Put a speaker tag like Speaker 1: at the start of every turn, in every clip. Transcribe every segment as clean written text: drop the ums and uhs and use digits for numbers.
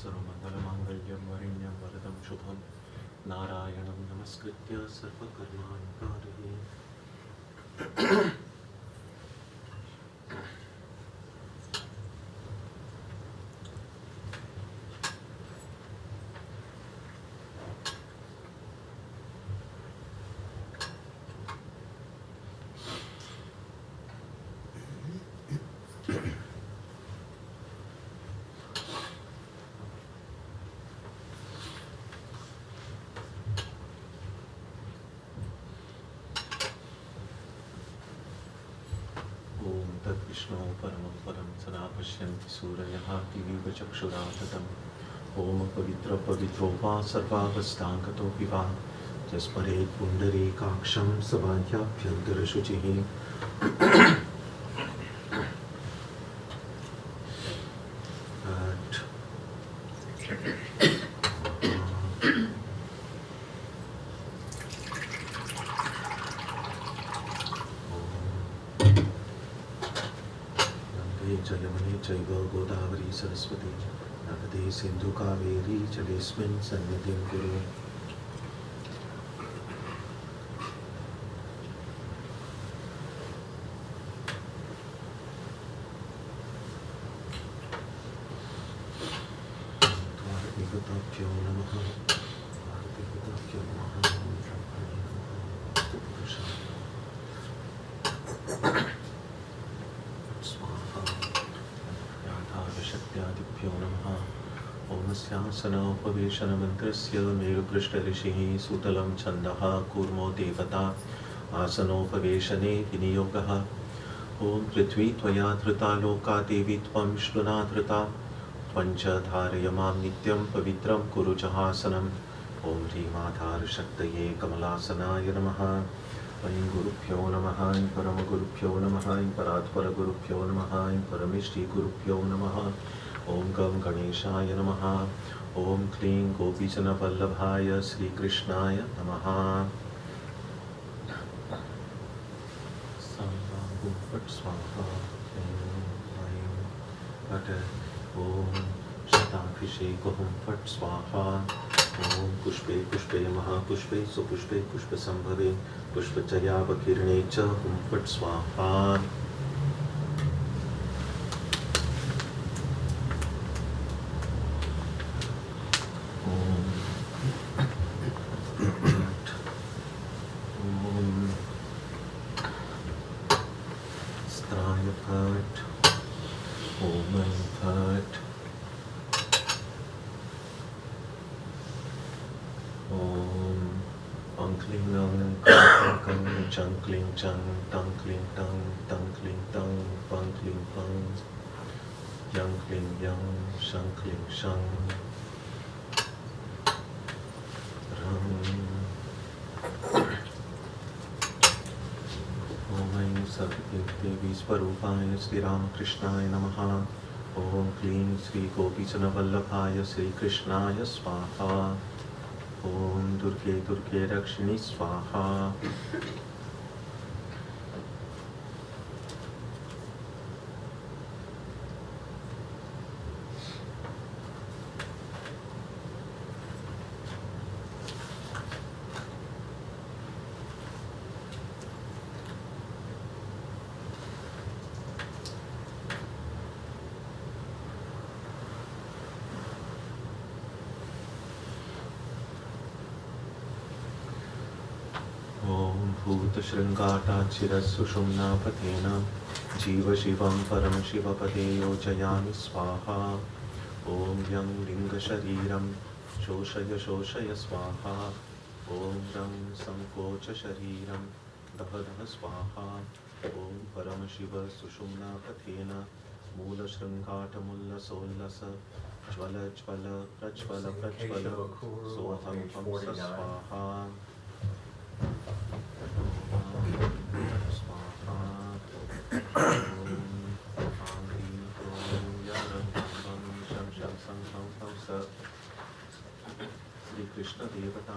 Speaker 1: सर्वमङ्गलमाङ्गल्यं वरेण्यं वरदं शुभं नारायणं नमस्कृत्य सर्वकर्माणि कारये। विष्णु परमं परं सदा पश्यन्ति सूरयः दिवीव चक्षुराततम् ॐ पवित्र पवित्रो वा सर्वावस्थागतोऽपि वा यस्मरेत् पुण्डरीकाक्षं सबाह्याभ्यन्तरशुचिः जयमुने चैव गोदावरी सरस्वती नर्मदे सिन्धु कावेरी जलेऽस्मिन् सन्निधिं कुरु। भारतीगताभ्यो नमः। भारतीगताभ्यो नमः। शक्त्यादिभ्यो नमः। ओमस्यासनोपवेशनमन्त्रस्य मेरुपृष्ठऋषिः सुतलं छन्दः कूर्मो देवता आसनोपवेशने विनियोगः। ॐ पृथ्वी त्वया धृता लोका देवी त्वं विष्णुना धृता त्वं च धारय मां नित्यं पवित्रं कुरु च आसनम्। ॐ ह्रीमाधारशक्तये कमलासनाय नमः। ऐं गुरुभ्यो नमः। ऐं परमगुरुभ्यो नमः। ऐं परात्परगुरुभ्यो नमः। ऐं परमेष्टिगुरुभ्यो नमः। ॐ गं गणेशाय नमः। ॐ क्लीं गोपीजनवल्लभाय श्रीकृष्णाय नमः। फट् स्वाहा। ऐं फट्। ॐ शताभिषेकं फट् स्वाहा। ॐ पुष्पे पुष्पे महापुष्पे सुपुष्पे पुष्पसंभवे पुष्पचयावकीर्णे च हुं फट् स्वाहा। स्त्राय फट्। ॐ फट्। क्लीं कं चं क्लीं चं तं क्लीं तं तं क्लीं तं पं क्लीं पं यं क्लीं यं शं क्लीं शं रं। ॐ ऐं सर्वदेवी स्वरूपाय श्रीरामकृष्णाय नमः। ॐ क्लीं श्रीगोपीजनवल्लभाय श्रीकृष्णाय स्वाहा। ॐ दुर्गे दुर्गे रक्षिणी स्वाहा। भूतशृङ्गाटाचिरसुषुम्नापथेन जीवशिवं परं शिवपदे योजयामि स्वाहा। ॐ यं लिङ्गशरीरं शोषय शोषय स्वाहा। ॐ रं सङ्कोचशरीरं दह दह स्वाहा। ॐ परमशिव सुषुम्नापथेन मूलशृङ्गाटमुल्लसोल्लस ज्वल ज्वल प्रज्वल प्रज्वल सोऽहं हंस स्वाहा। श्री कृष्ण देवता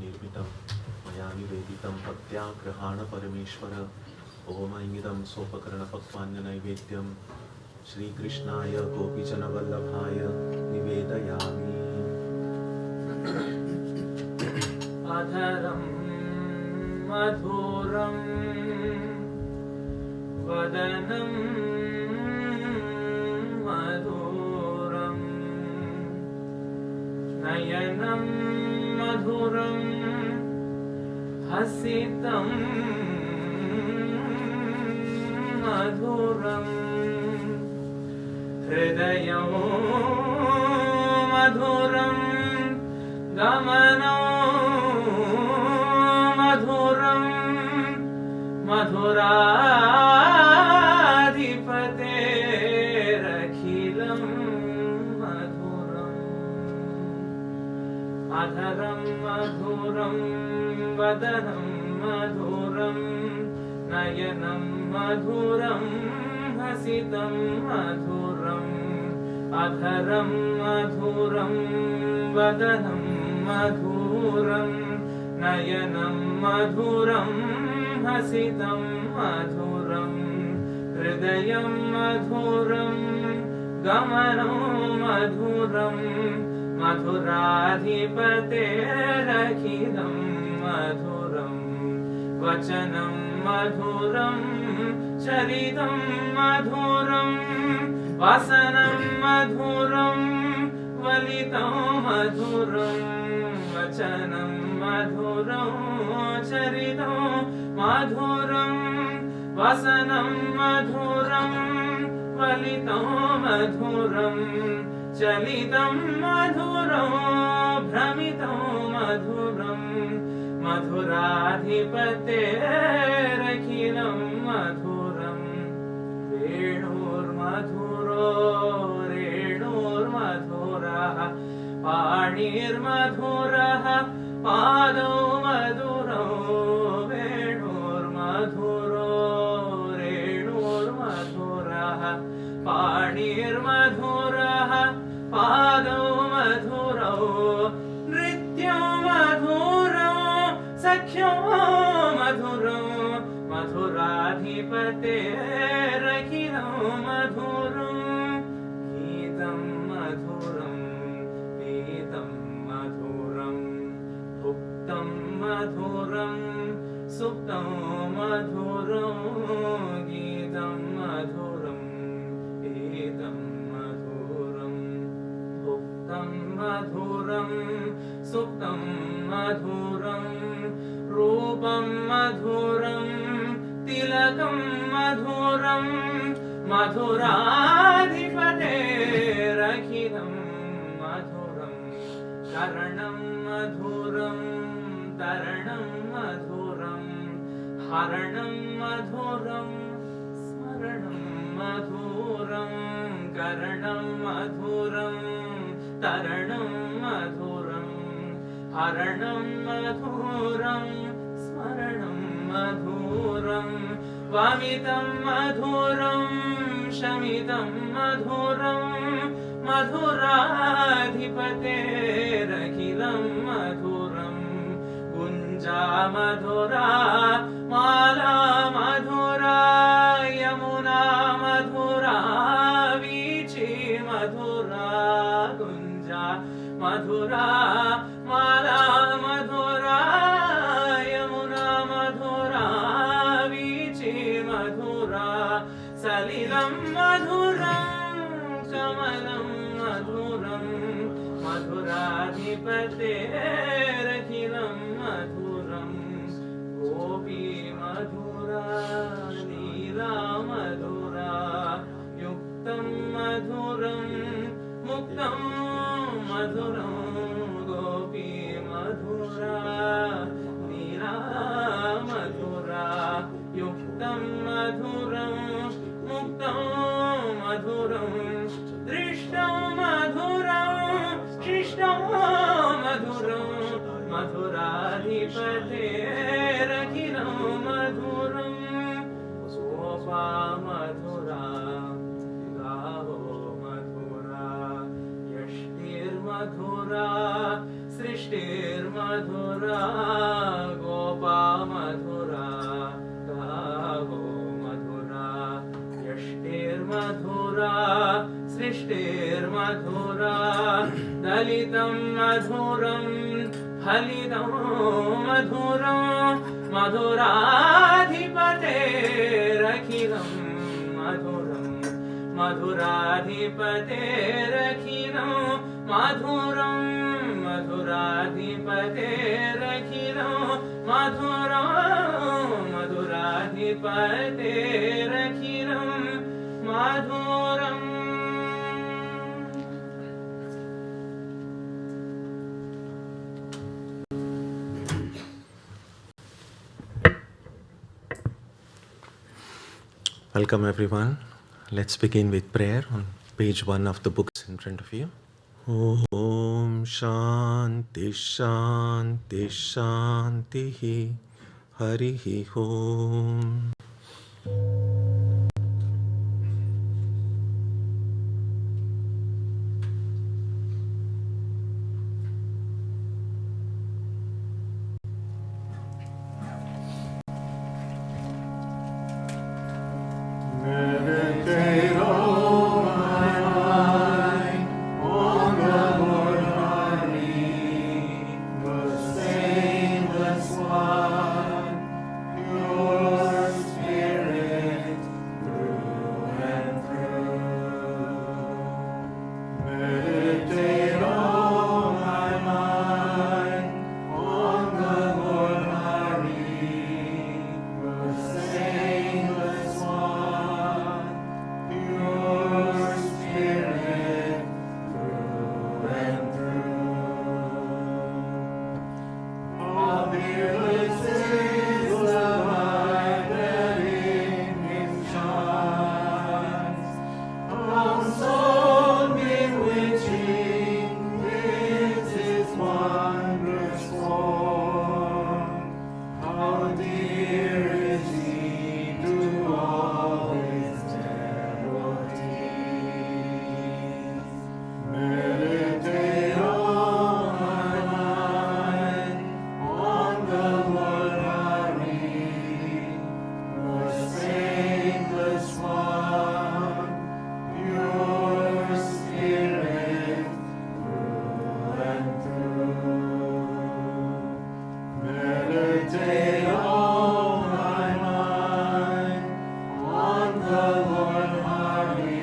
Speaker 1: निर्मितं मया निवेदितं भक्त्याग्रहाण परमेश्वर। ओम इंगिदं सोपकरणपक्वान्यनैवेद्यं श्रीकृष्णाय गोपीजनवल्लभाय निवेदयामि।
Speaker 2: अधरं मधुरं वदनं मधुरं नयनं मधुरं हसितं मधुरं हृदयं मधुरं गमनं मधुरं मधुराधिपतेरखिलं मधुरम्। अधरं मधुरं वदनं मधुरं नयनं मधुरं हसितं मधुरम्। अधरं मधुरं वदनं मधुरं नयनं मधुरं हसितं मधुरम् हृदयं मधुरं गमनं मधुरं मधुराधिपतेरखिलं मधुरम्। वचनं मधुरं चरितं मधुरं वासनं मधुरं वलितं मधुरं। वचनं मधुरं चरितं मधुरं वासनं मधुरं वलितं मधुरं। चलितं मधुरं भ्रमितं मधुरं मधुराधिपतेरखिलं मधुरम्। वेणुर्मधुरो रेणुर्मधुरः पाणिर्मधुरः पादौ मधुरौ। वेणुर्मधुरो रेणुर्मधुरः पाणिर्मधुरः पादौ मधुरौ। नृत्यं मधुरं सख्यं मधुरं मधुराधिपतेरखिलं मधुरम्। गीतं मधुरं गीतं मधुरं भुक्तं मधुरं सुप्तं मधुरं। गीतं मधुरं गीतं मधुरं भुक्तं मधुरं सुप्तं मधुरं। रूपं मधुरं तिलकं मधुरं मधुराधिपतेरखिलं मधुरम्। कर्णं मधुरं तरणं मधुरं हरणं मधुरं स्मरणं मधुरं। कर्णं मधुरं तरणं मधुरं हरणं मधुरं स्मरणं मधुरं। वामितं मधुरं शमितं मधुरं मधुराधिपतेरखिलं मधुरम्। गुञ्जा मधुरा माला मधुरा यमुना मधुरा वीची मधुरा। गुञ्जा मधुरा माला मधुरा यमुना मधुरा वीची मधुरा। सलिलं मधुरं कमलं मधुरं मधुराधिपतेरखिलं मधुरम्। गोपी मधुरा लीला मधुरा युक्तं मधुरं मुक्तं मधुरं। गोपी मधुरा लीला मधुरा युक्तं मधुरं मुक्तं मधुरं। दृष्टं मधुरं शिष्टं मधुरं मधुराधिपतेरखिलं मधुरम्। सोपा मधुरा गावो मधुरा यष्टिर्मधुरा सृष्टिर्मधुरा मधुरा गोपा मधुरा गावो मधुरा यष्टिर्मधुरा सृष्टिर्मधुरा दलितं मधुरं फलितं मधुरं मधुराधिपतेरखिलं मधुरं मधुराधिपतेरखिलं मधुरं मधुराधिपतेरखिलं मधुरं मधुराधिपतेरखिलं मधुरम्.
Speaker 1: Welcome everyone. Let's begin with prayer on page 1 of the books in front of you. Om Shanti Shanti Shanti Harihi Om.
Speaker 3: Meditate, O my mind, on the Lord Hari, the stainless one, pure spirit through and through. Meditate, O my mind, on the Lord Hari, the stainless one, pure spirit through and through. All fearless is the light that in him shines. How soul bewitching is his wondrous form. How dear is he to all his devotees. Meditate, O my mind, on the Lord Hari, the stainless one, pure spirit through and through. Meditate, O my mind, on the Lord Hari,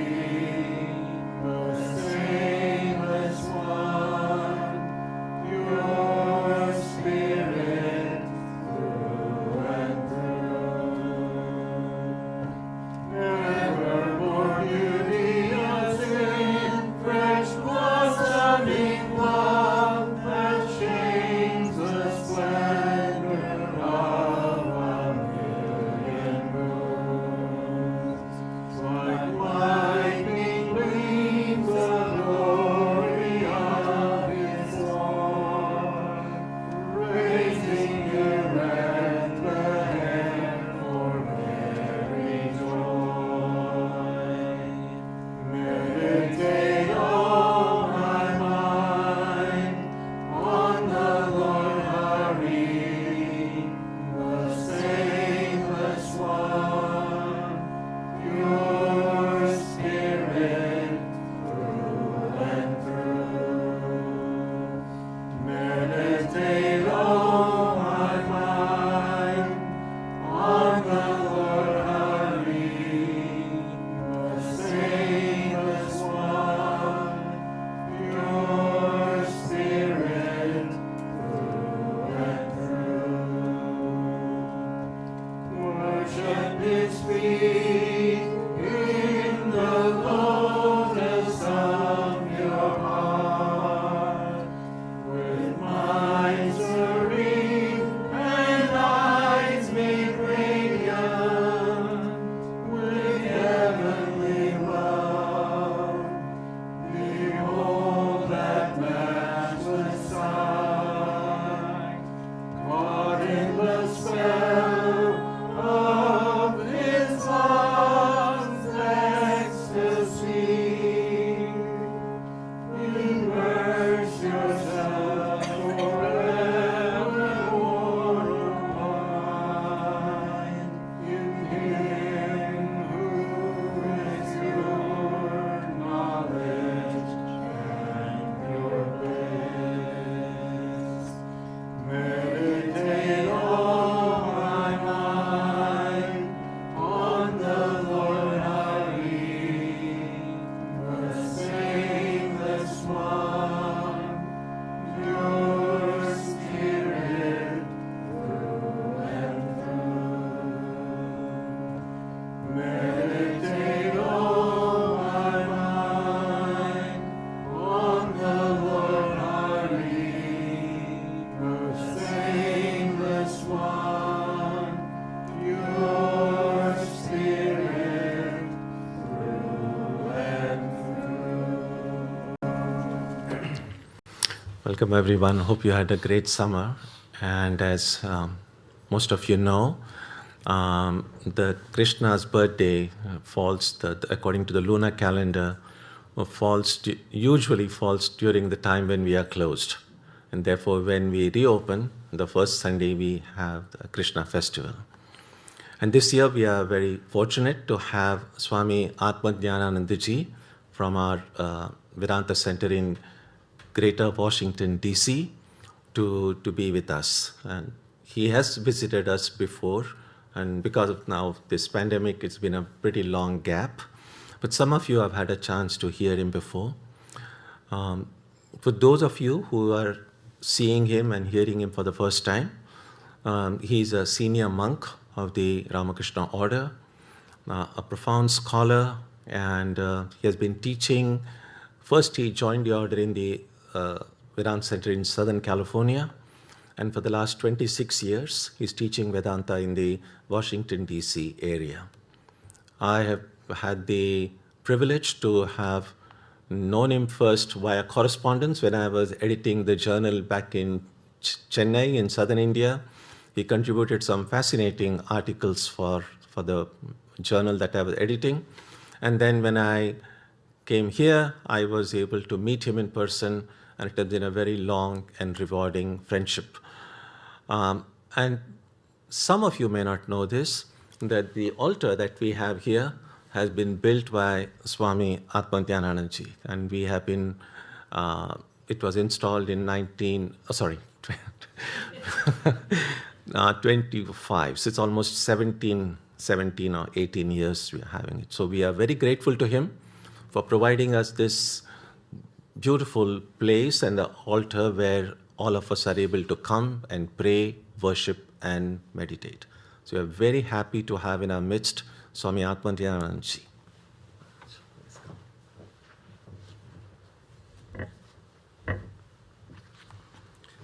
Speaker 3: the stainless one, pure spirit through and through. Never more beauteous in fresh blossoming love that shames the splendor of
Speaker 1: Welcome everyone. Hope you had a great summer. And as most of you know, the Krishna's birthday falls, according to the lunar calendar, usually falls during the time when we are closed. And therefore, when we reopen, the first Sunday, we have the Krishna Festival. And this year, we are very fortunate to have Swami Atmadhyananandaji from our Vedanta Center in Greater Washington, D.C., to be with us. And he has visited us before, and because of now this pandemic, it's been a pretty long gap. But some of you have had a chance to hear him before. For those of you who are seeing him and hearing him for the first time, he's a senior monk of the Ramakrishna order, a profound scholar, and he has been teaching. First, he joined the order in the Vedanta Center in Southern California, and for the last 26 years, he's teaching Vedanta in the Washington, D.C. area. I have had the privilege to have known him first via correspondence when I was editing the journal back in Chennai in southern India. He contributed some fascinating articles for the journal that I was editing. And then when I came here, I was able to meet him in person, and it has been a very long and rewarding friendship. And some of you may not know this, that the altar that we have here has been built by Swami Atmadhyananandaji, and we have been, it was installed in 25, so it's almost 17 or 18 years we are having it. So we are very grateful to him for providing us this beautiful place and the altar where all of us are able to come and pray, worship, and meditate. So we are very happy to have in our midst Swami Atmadhyananandaji.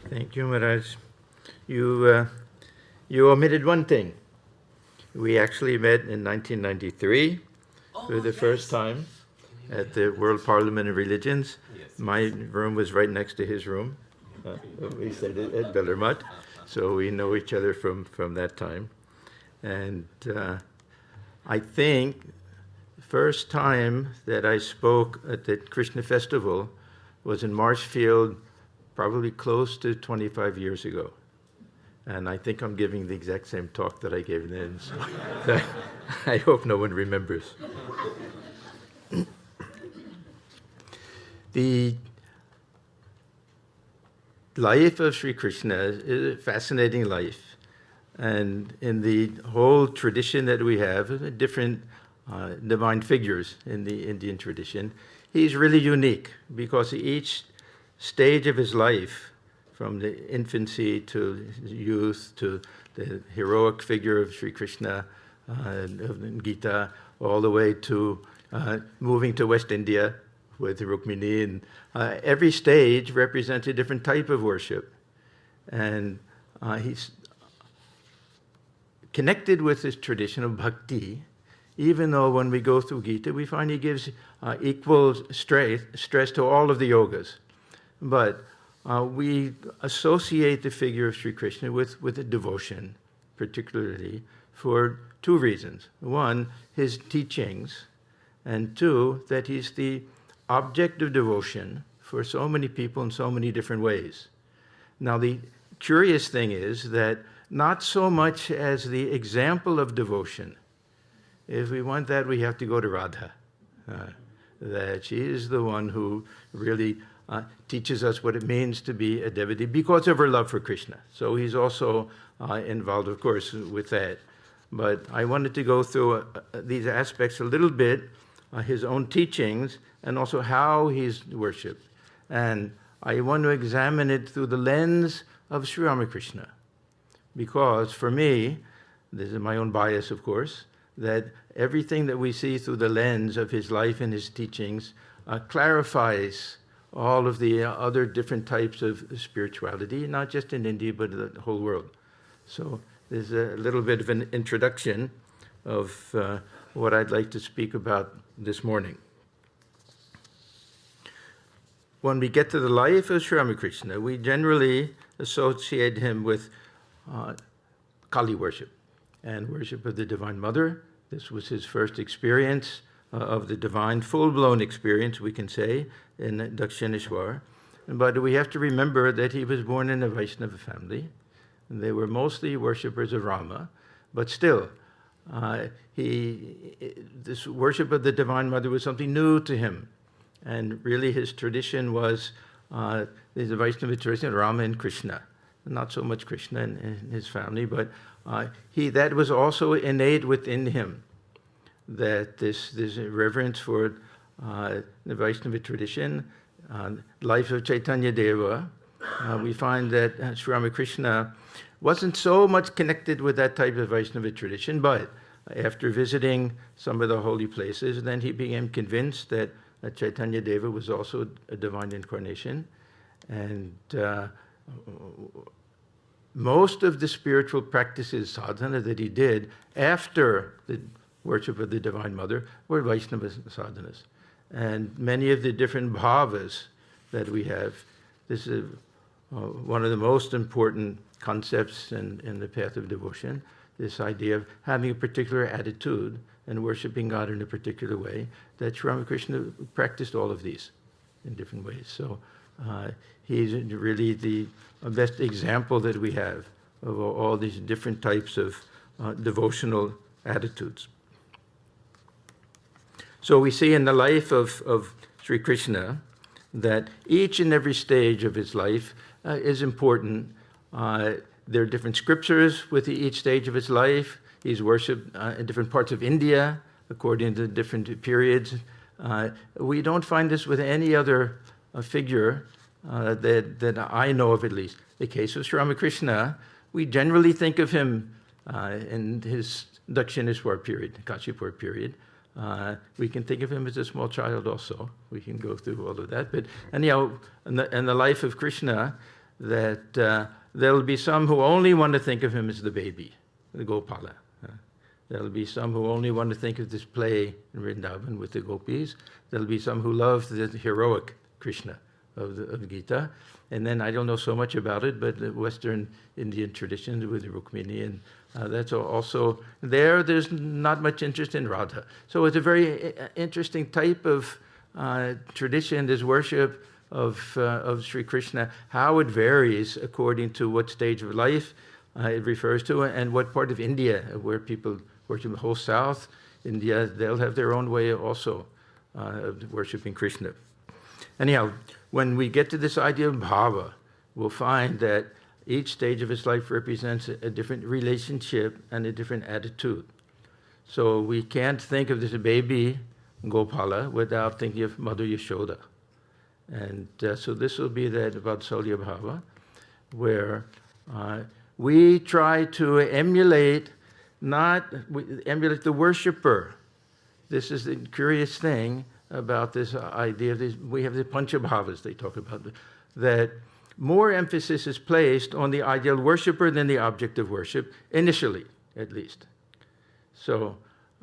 Speaker 4: Thank you, Maharaj. You omitted one thing. We actually met in 1993 for the first time at the World Parliament of Religions.
Speaker 1: Yes.
Speaker 4: My room was right next to his room. We said it at Bellermut, so we know each other from that time. And I think the first time that I spoke at the Krishna Festival was in Marshfield, probably close to 25 years ago. And I think I'm giving the exact same talk that I gave then. So I hope no one remembers. The life of Sri Krishna is a fascinating life. And in the whole tradition that we have, different divine figures in the Indian tradition, he's really unique because each stage of his life, from the infancy to youth to the heroic figure of Sri Krishna, of Gita, all the way to moving to West India with Rukmini, and every stage represents a different type of worship. And he's connected with this tradition of bhakti, even though when we go through Gita, we find he gives equal stress to all of the yogas. But we associate the figure of Sri Krishna with a devotion, particularly for two reasons. One, his teachings, and two, that he's the object of devotion for so many people in so many different ways. Now, the curious thing is that not so much as the example of devotion. If we want that, we have to go to Radha. That she is the one who really teaches us what it means to be a devotee because of her love for Krishna. So he's also involved, of course, with that. But I wanted to go through these aspects a little bit, his own teachings, and also how he's worshipped. And I want to examine it through the lens of Sri Ramakrishna. Because for me, this is my own bias, of course, that everything that we see through the lens of his life and his teachings clarifies all of the other different types of spirituality, not just in India, but the whole world. So there's a little bit of an introduction of what I'd like to speak about this morning. when we get to the life of Sri Ramakrishna, we generally associate him with Kali worship and worship of the Divine Mother. This was his first experience of the divine, full-blown experience, we can say, in Dakshineshwar. But we have to remember that he was born in a Vaishnava family. They were mostly worshippers of Rama, but still, this worship of the Divine Mother was something new to him. And really his tradition was the Vaishnava tradition of Rama and Krishna. Not so much Krishna in his family, but that was also innate within him, that this reverence for the Vaishnava tradition, life of Chaitanya Deva. We find that Sri Ramakrishna wasn't so much connected with that type of Vaishnava tradition, but after visiting some of the holy places, then he became convinced that Chaitanya Deva was also a divine incarnation. And most of the spiritual practices, sadhana, that he did after the worship of the Divine Mother were Vaishnava sadhanas. And many of the different bhavas that we have, this is one of the most important concepts in the path of devotion, this idea of having a particular attitude and worshiping God in a particular way, that Sri Ramakrishna practiced all of these in different ways. So he's really the best example that we have of all these different types of devotional attitudes. So we see in the life of Sri Krishna that each and every stage of his life is important. There are different scriptures with each stage of his life. He's worshipped in different parts of India according to different periods. We don't find this with any other figure that I know of, at least. The case of Sri Ramakrishna, we generally think of him in his Dakshineshwar period, Kashipur period. We can think of him as a small child also. We can go through all of that. But anyhow, in the life of Krishna, that there'll be some who only want to think of him as the baby, the Gopala. There'll be some who only want to think of this play in Vrindavan with the gopis. There'll be some who love the heroic Krishna of Gita. And then I don't know so much about it, but the Western Indian traditions with Rukmini, and that's also there. There's not much interest in Radha. So it's a very interesting type of tradition, this worship of Sri Krishna, how it varies according to what stage of life it refers to and what part of India where people worship. The whole South India, they'll have their own way also of worshiping Krishna. Anyhow, when we get to this idea of bhava, we'll find that each stage of his life represents a different relationship and a different attitude. So we can't think of this baby Gopala without thinking of Mother Yashoda. And so this will be that Vatsalya Bhava, where we try to emulate the worshiper. This is the curious thing about this idea of this. We have the Panchabhavas they talk about, that more emphasis is placed on the ideal worshiper than the object of worship, initially, at least. So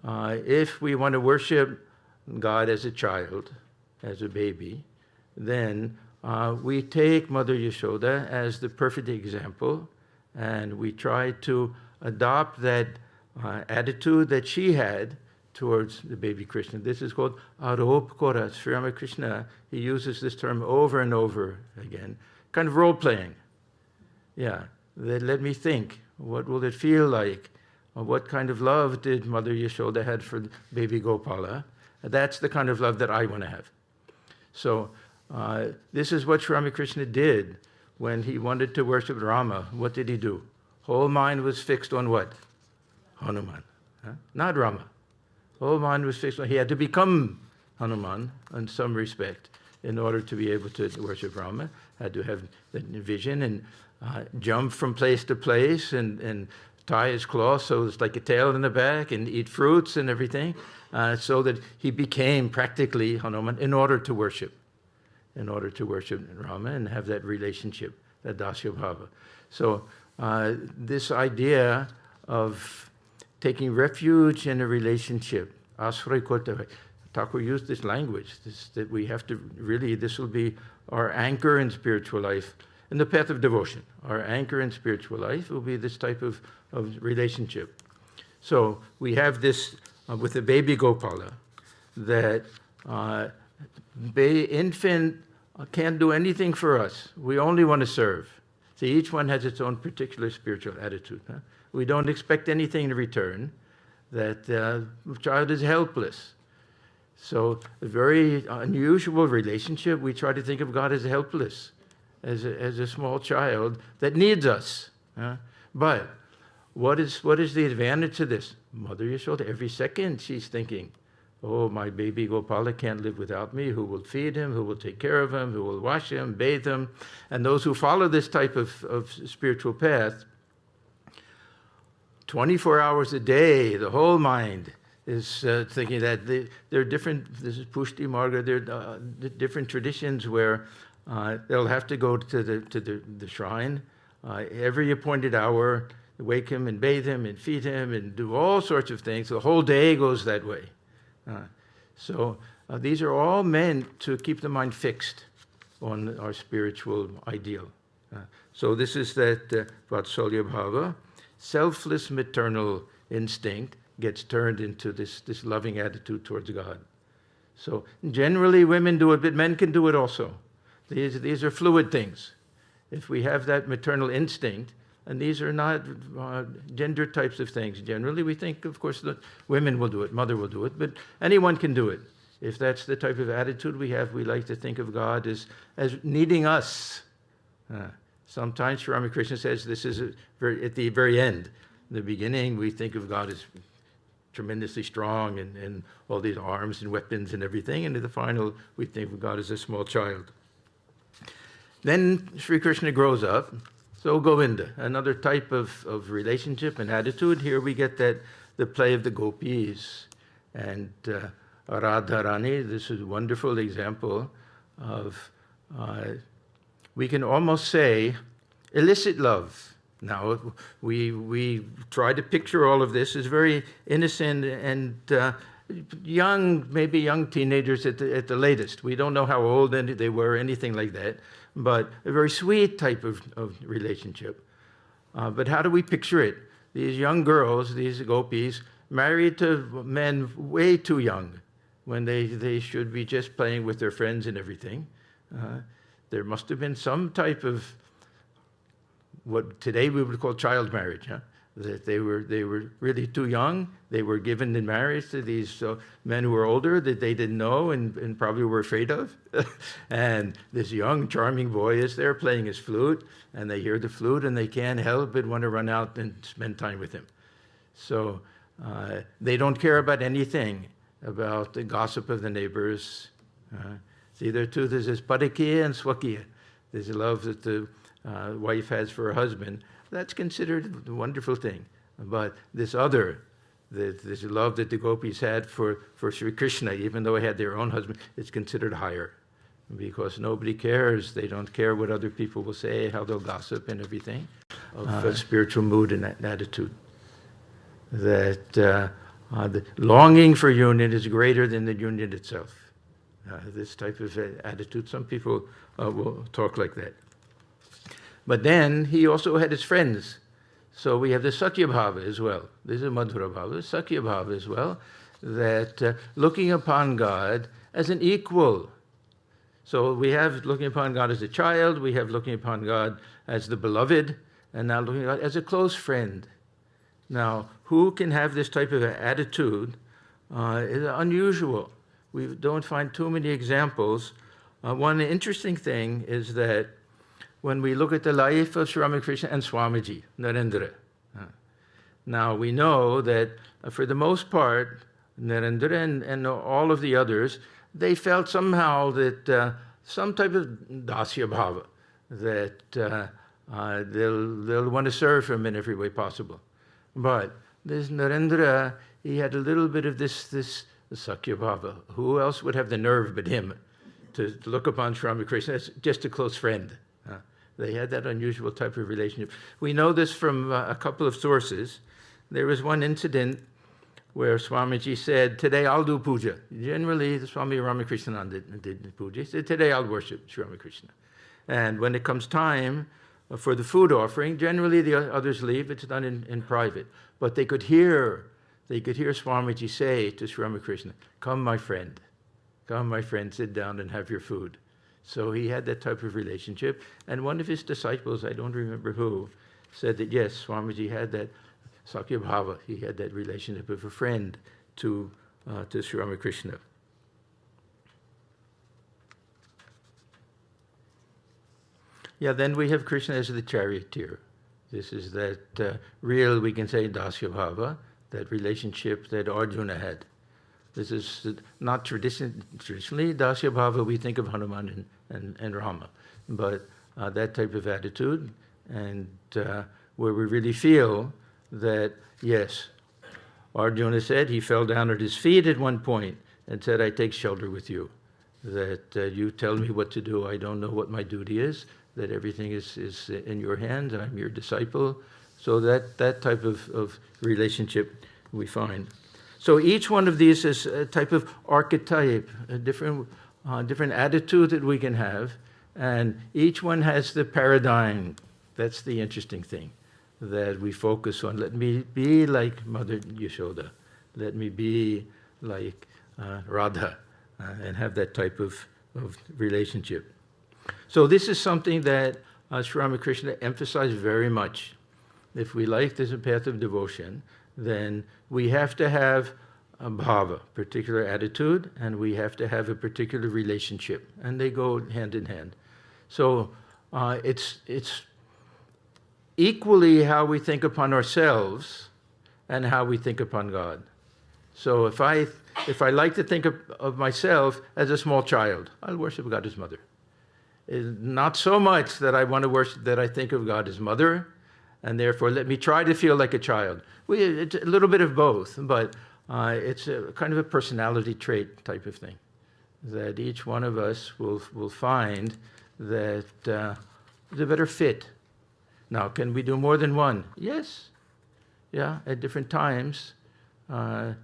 Speaker 4: if we want to worship God as a child, as a baby, then we take Mother Yashoda as the perfect example, and we try to adopt that attitude that she had towards the baby Krishna. This is called arop kora. Sri Ramakrishna, he uses this term over and over again, kind of role-playing. Yeah, that let me think, what will it feel like? What kind of love did Mother Yashoda had for baby Gopala? That's the kind of love that I want to have. So this is what Sri Ramakrishna did when he wanted to worship Rama. What did he do? Whole mind was fixed on what? Hanuman, not Rama. Whole mind was fixed on, he had to become Hanuman in some respect in order to be able to worship Rama. Had to have the vision and jump from place to place and tie his claw so it's like a tail in the back and eat fruits and everything, so that he became practically Hanuman in order to worship Rama and have that relationship, that Dasya Bhava. So this idea of taking refuge in a relationship, Asray Kota, Thakur used this language, that we have to really, this will be our anchor in spiritual life, in the path of devotion. Our anchor in spiritual life will be this type of relationship. So we have this with the baby Gopala, that infant can't do anything for us. We only want to serve. See, each one has its own particular spiritual attitude. Huh? We don't expect anything in return. That the child is helpless. So a very unusual relationship. We try to think of God as helpless, as a small child that needs us. But what is the advantage of this? Mother Yashoda, every second she's thinking, oh, my baby Gopala can't live without me. Who will feed him? Who will take care of him? Who will wash him, bathe him? And those who follow this type of spiritual path, 24 hours a day, the whole mind is thinking that there are different, this is Pushti Marga, there are different traditions where they'll have to go to the shrine every appointed hour, wake him and bathe him and feed him and do all sorts of things. The whole day goes that way. So these are all meant to keep the mind fixed on our spiritual ideal. So this is that Vatsalya Bhava. Selfless maternal instinct gets turned into this loving attitude towards God. So generally women do it, but men can do it also. These are fluid things. If we have that maternal instinct, and these are not gender types of things. Generally we think, of course, that women will do it, mother will do it, but anyone can do it. If that's the type of attitude we have, we like to think of God as needing us. Sometimes Sri Ramakrishna says this is at the very end. In the beginning, we think of God as tremendously strong and all these arms and weapons and everything. And in the final, we think of God as a small child. Then Sri Krishna grows up. So Govinda, another type of relationship and attitude. Here we get the play of the gopis. And Radharani, this is a wonderful example of we can almost say illicit love. Now, we try to picture all of this as very innocent and young, maybe young teenagers at the latest. We don't know how old they were, anything like that, but a very sweet type of relationship. But how do we picture it? These young girls, these gopis, married to men way too young, when they should be just playing with their friends and everything. There must have been some type of what today we would call child marriage, that they were really too young. They were given in marriage to these men who were older that they didn't know and probably were afraid of. And this young, charming boy is there playing his flute, and they hear the flute and they can't help but want to run out and spend time with him. So they don't care about anything, about the gossip of the neighbors. See, there too, there's this parikiya and swakiya. There's a love that the wife has for her husband. That's considered a wonderful thing. But this other, this love that the gopis had for Sri Krishna, even though they had their own husband, it's considered higher. Because nobody cares. They don't care what other people will say, how they'll gossip and everything. Of spiritual mood and attitude. That the longing for union is greater than the union itself. This type of attitude, some people will talk like that. But then he also had his friends. So we have the Sakya Bhava as well. This is Madhura Bhava, Sakya Bhava as well, that looking upon God as an equal. So we have looking upon God as a child, we have looking upon God as the beloved, and now looking at God as a close friend. Now, who can have this type of attitude is unusual. We don't find too many examples. One interesting thing is that when we look at the life of Sri Ramakrishna and Swamiji, Narendra. Now, we know that for the most part, Narendra and all of the others, they felt somehow that some type of dasya bhava, that they'll want to serve him in every way possible. But this Narendra, he had a little bit of this Sakya Bhava. Who else would have the nerve but him to look upon Sri Ramakrishna as just a close friend? They had that unusual type of relationship. We know this from a couple of sources. There was one incident where Swamiji said, today I'll do puja. Generally, the Swami Ramakrishna did puja. He said, today I'll worship Sri Ramakrishna. And when it comes time for the food offering, generally the others leave. It's done in private. But they could hear Swamiji say to Sri Ramakrishna, come my friend, sit down and have your food. So he had that type of relationship. And one of his disciples, I don't remember who, said that yes, Swamiji had that Sakya Bhava. He had that relationship of a friend to Sri Ramakrishna. Yeah, then we have Krishna as the charioteer. This is that real, we can say, Dasya Bhava, that relationship that Arjuna had. This is not traditionally Dasya Bhava, we think of Hanuman and Rama, but that type of attitude, and where we really feel that, yes, Arjuna said he fell down at his feet at one point and said, I take shelter with you, that you tell me what to do, I don't know what my duty is, that everything is in your hands, I'm your disciple. So that type of relationship we find. So each one of these is a type of archetype, a different attitude that we can have, and each one has the paradigm. That's the interesting thing that we focus on. Let me be like Mother Yashoda. Let me be like Radha, and have that type of relationship. So this is something that Sri Ramakrishna emphasized very much. If we like this path of devotion, then we have to have a bhava, particular attitude, and we have to have a particular relationship, and they go hand in hand. So it's equally how we think upon ourselves and how we think upon God. So if I like to think of myself as a small child, I'll worship God as mother. Not so much that I want to worship, that I think of God as mother, and therefore let me try to feel like a child. It's a little bit of both, but it's a kind of a personality trait type of thing, that each one of us will find that is a better fit. Now, can we do more than one? Yes. Yeah, at different times. There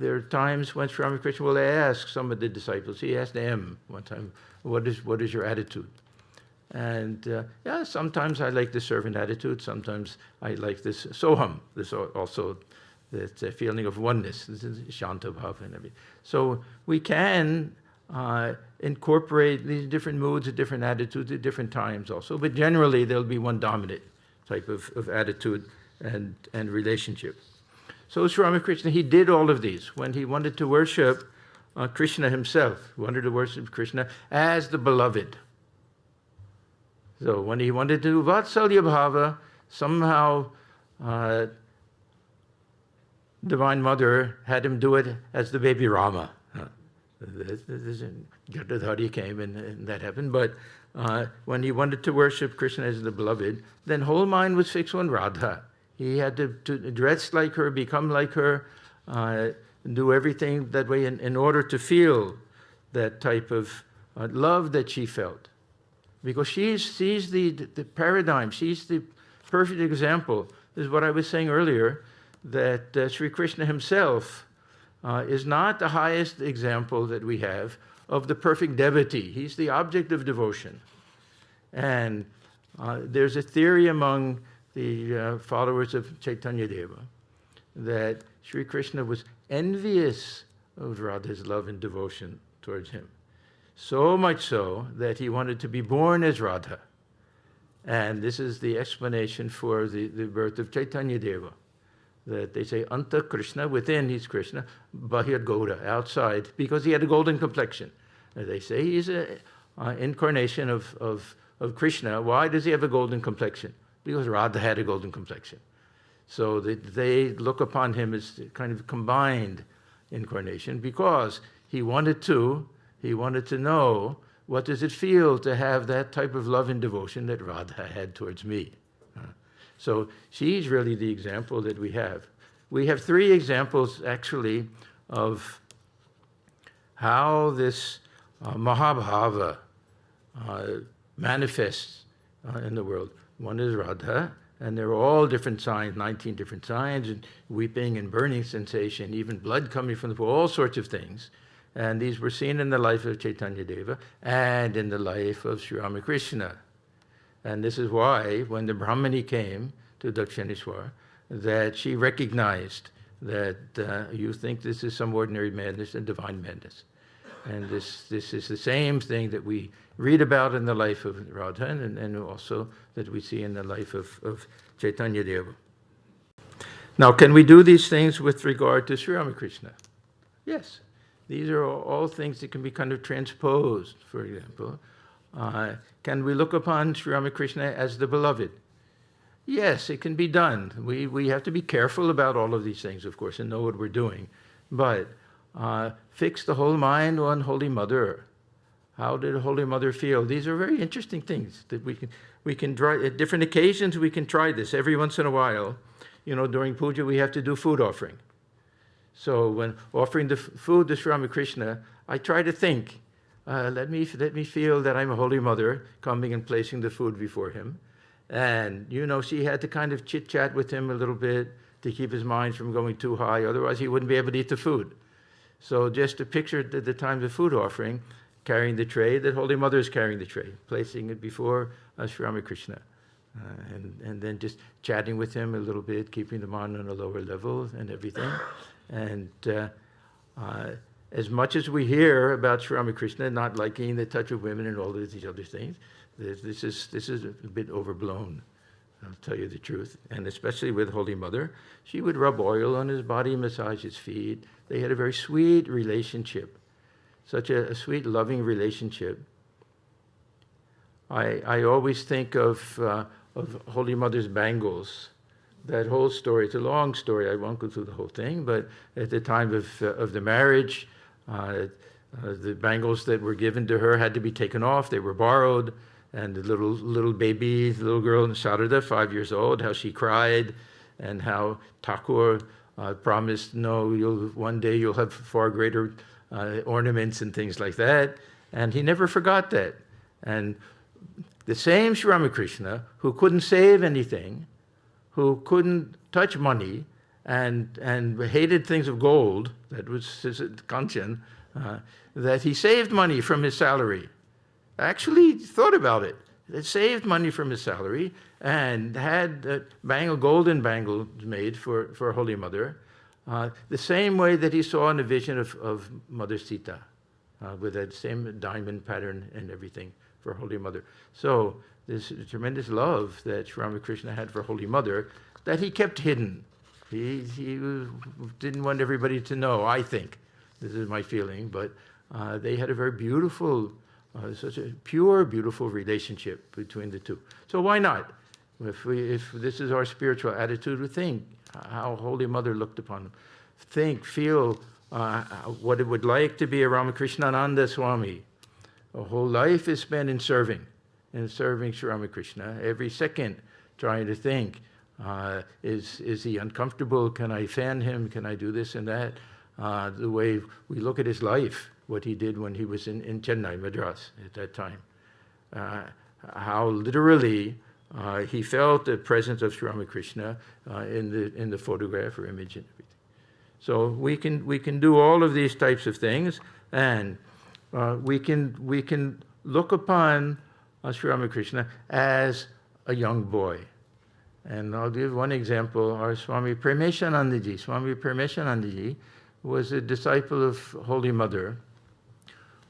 Speaker 4: are times when Sri Ramakrishna will ask some of the disciples. He asked M one time, what is your attitude? And yeah, sometimes I like the servant attitude. Sometimes I like this soham. This also, this feeling of oneness. This is shanta bhava and everything. So we can incorporate these different moods, different attitudes at different times also. But generally, there'll be one dominant type of attitude and relationship. So Sri Ramakrishna, he did all of these. When he wanted to worship Krishna himself, he wanted to worship Krishna as the beloved. So when he wanted to do Vatsalya Bhava, somehow Divine Mother had him do it as the baby Rama. Gadadhari came and that happened. But when he wanted to worship Krishna as the beloved, then whole mind was fixed on Radha. He had to dress like her, become like her, do everything that way in order to feel that type of love that she felt. Because she's the paradigm, she's the perfect example. This is what I was saying earlier, that Sri Krishna himself is not the highest example that we have of the perfect devotee. He's the object of devotion. And there's a theory among the followers of Chaitanya Deva that Sri Krishna was envious of Radha's love and devotion towards him. So much so that he wanted to be born as Radha. And this is the explanation for the birth of Chaitanya Deva. That they say, Anta Krishna, within he's Krishna, Bahir Gauda, outside, because he had a golden complexion. They say he's an incarnation of Krishna. Why does he have a golden complexion? Because Radha had a golden complexion. So they look upon him as kind of combined incarnation, because he wanted to know, what does it feel to have that type of love and devotion that Radha had towards me? So she's really the example that we have. We have three examples, actually, of how this Mahabhava manifests in the world. One is Radha, And there were all different signs, 19 different signs, and weeping and burning sensation, even blood coming from the pool, all sorts of things. And these were seen in the life of Chaitanya Deva and in the life of Sri Ramakrishna. And this is why, when the Brahmani came to Dakshineshwar, that she recognized that you think this is some ordinary madness and divine madness. And this is the same thing that we read about in the life of Radha and also that we see in the life of Chaitanya Deva. Now, can we do these things with regard to Sri Ramakrishna? Yes. These are all things that can be kind of transposed, for example. Can we look upon Sri Ramakrishna as the beloved? Yes, it can be done. We have to be careful about all of these things, of course, and know what we're doing. But fix the whole mind on Holy Mother. How did Holy Mother feel? These are very interesting things that we can try. At different occasions, we can try this. Every once in a while, during puja, we have to do food offering. So when offering the food to Sri Ramakrishna, I try to think, let me feel that I'm a Holy Mother coming and placing the food before him. And, she had to kind of chit-chat with him a little bit to keep his mind from going too high. Otherwise, he wouldn't be able to eat the food. So just to picture at the time of the food offering, carrying the tray, that Holy Mother is carrying the tray, placing it before Sri Ramakrishna. And then just chatting with him a little bit, keeping the mind on a lower level and everything. And as much as we hear about Sri Ramakrishna not liking the touch of women and all of these other things, this is a bit overblown, I'll tell you the truth. And especially with Holy Mother, she would rub oil on his body, massage his feet. They had a very sweet relationship, such a sweet, loving relationship. I always think of Holy Mother's bangles. That whole story, it's a long story, I won't go through the whole thing, but at the time of the marriage, the bangles that were given to her had to be taken off, they were borrowed, and the little baby, the little girl, Sarada, 5 years old, how she cried, and how Thakur promised, no, one day you'll have far greater ornaments and things like that, and he never forgot that. And the same Sri Ramakrishna, who couldn't save anything, who couldn't touch money and hated things of gold, that was his Kanchan, that he saved money from his salary. Actually thought about it. He saved money from his salary and had golden bangles made for Holy Mother, the same way that he saw in a vision of Mother Sita, with that same diamond pattern and everything for Holy Mother. So this tremendous love that Sri Ramakrishna had for Holy Mother that he kept hidden. He didn't want everybody to know, I think. This is my feeling, but they had a very beautiful, such a pure, beautiful relationship between the two. So why not? If this is our spiritual attitude, we think how Holy Mother looked upon him. Feel what it would like to be a Ramakrishnananda Swami. A whole life is spent in serving Sri Ramakrishna. Every second trying to think, is he uncomfortable? Can I fan him? Can I do this and that? The way we look at his life, what he did when he was in Chennai, Madras at that time. How literally he felt the presence of Sri Ramakrishna in the photograph or image and everything. So we can do all of these types of things, and we can look upon Sri Ramakrishna as a young boy. And I'll give one example. Our Swami Premeshanandaji. Swami Premeshanandaji was a disciple of Holy Mother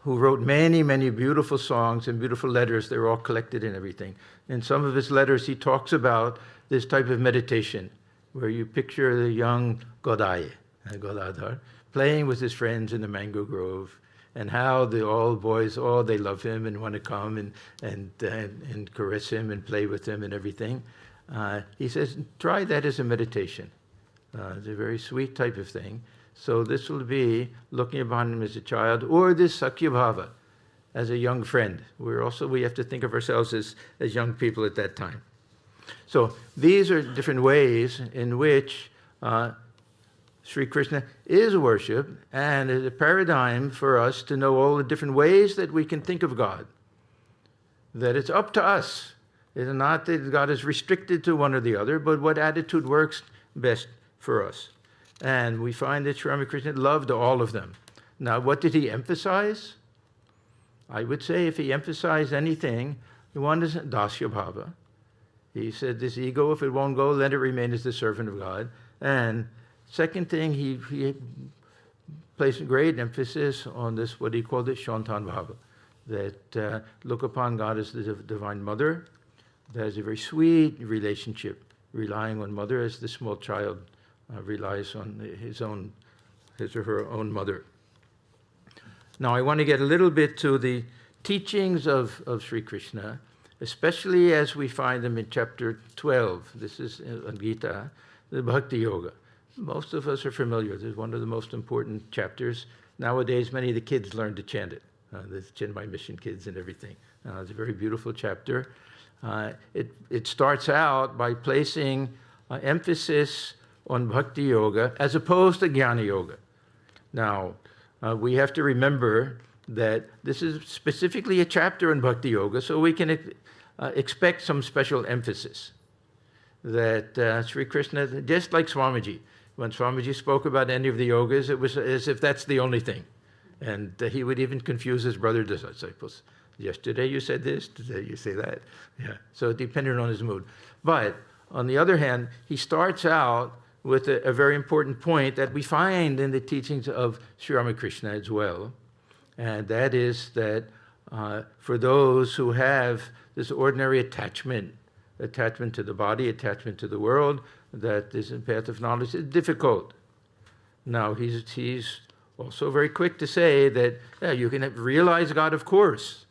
Speaker 4: who wrote many, many beautiful songs and beautiful letters. They were all collected and everything. In some of his letters, he talks about this type of meditation where you picture the young Godai, Godadhar, playing with his friends in the mango grove, and how all boys, they love him and want to come and caress him and play with him and everything. He says, try that as a meditation. It's a very sweet type of thing. So this will be looking upon him as a child, or this Sakya Bhava, as a young friend. We have to think of ourselves as young people at that time. So these are different ways in which Sri Krishna is worshipped, and is a paradigm for us to know all the different ways that we can think of God. That it's up to us. It's not that God is restricted to one or the other, but what attitude works best for us. And we find that Sri Ramakrishna loved all of them. Now, what did he emphasize? I would say if he emphasized anything, one is Dasya Bhava. He said, this ego, if it won't go, let it remain as the servant of God. And second thing, he placed great emphasis on this, what he called it, Shantan Bhava, that look upon God as the Divine Mother. That is a very sweet relationship, relying on mother as the small child relies on his or her own mother. Now, I want to get a little bit to the teachings of Sri Krishna, especially as we find them in chapter 12. This is in Gita, the Bhakti Yoga. Most of us are familiar. This is one of the most important chapters. Nowadays, many of the kids learn to chant it. The Chinmay Mission kids and everything. It's a very beautiful chapter. It starts out by placing emphasis on Bhakti Yoga as opposed to Jnana Yoga. Now, we have to remember that this is specifically a chapter in Bhakti Yoga, so we can expect some special emphasis. That Sri Krishna, just like Swamiji, when Swamiji spoke about any of the yogas, it was as if that's the only thing. And he would even confuse his brother disciples. Yesterday you said this, today you say that. Yeah. So it depended on his mood. But on the other hand, he starts out with a very important point that we find in the teachings of Sri Ramakrishna as well. And that is that for those who have this ordinary attachment to the body, attachment to the world, that this path of knowledge is difficult. Now, he's also very quick to say that you can realize God, of course.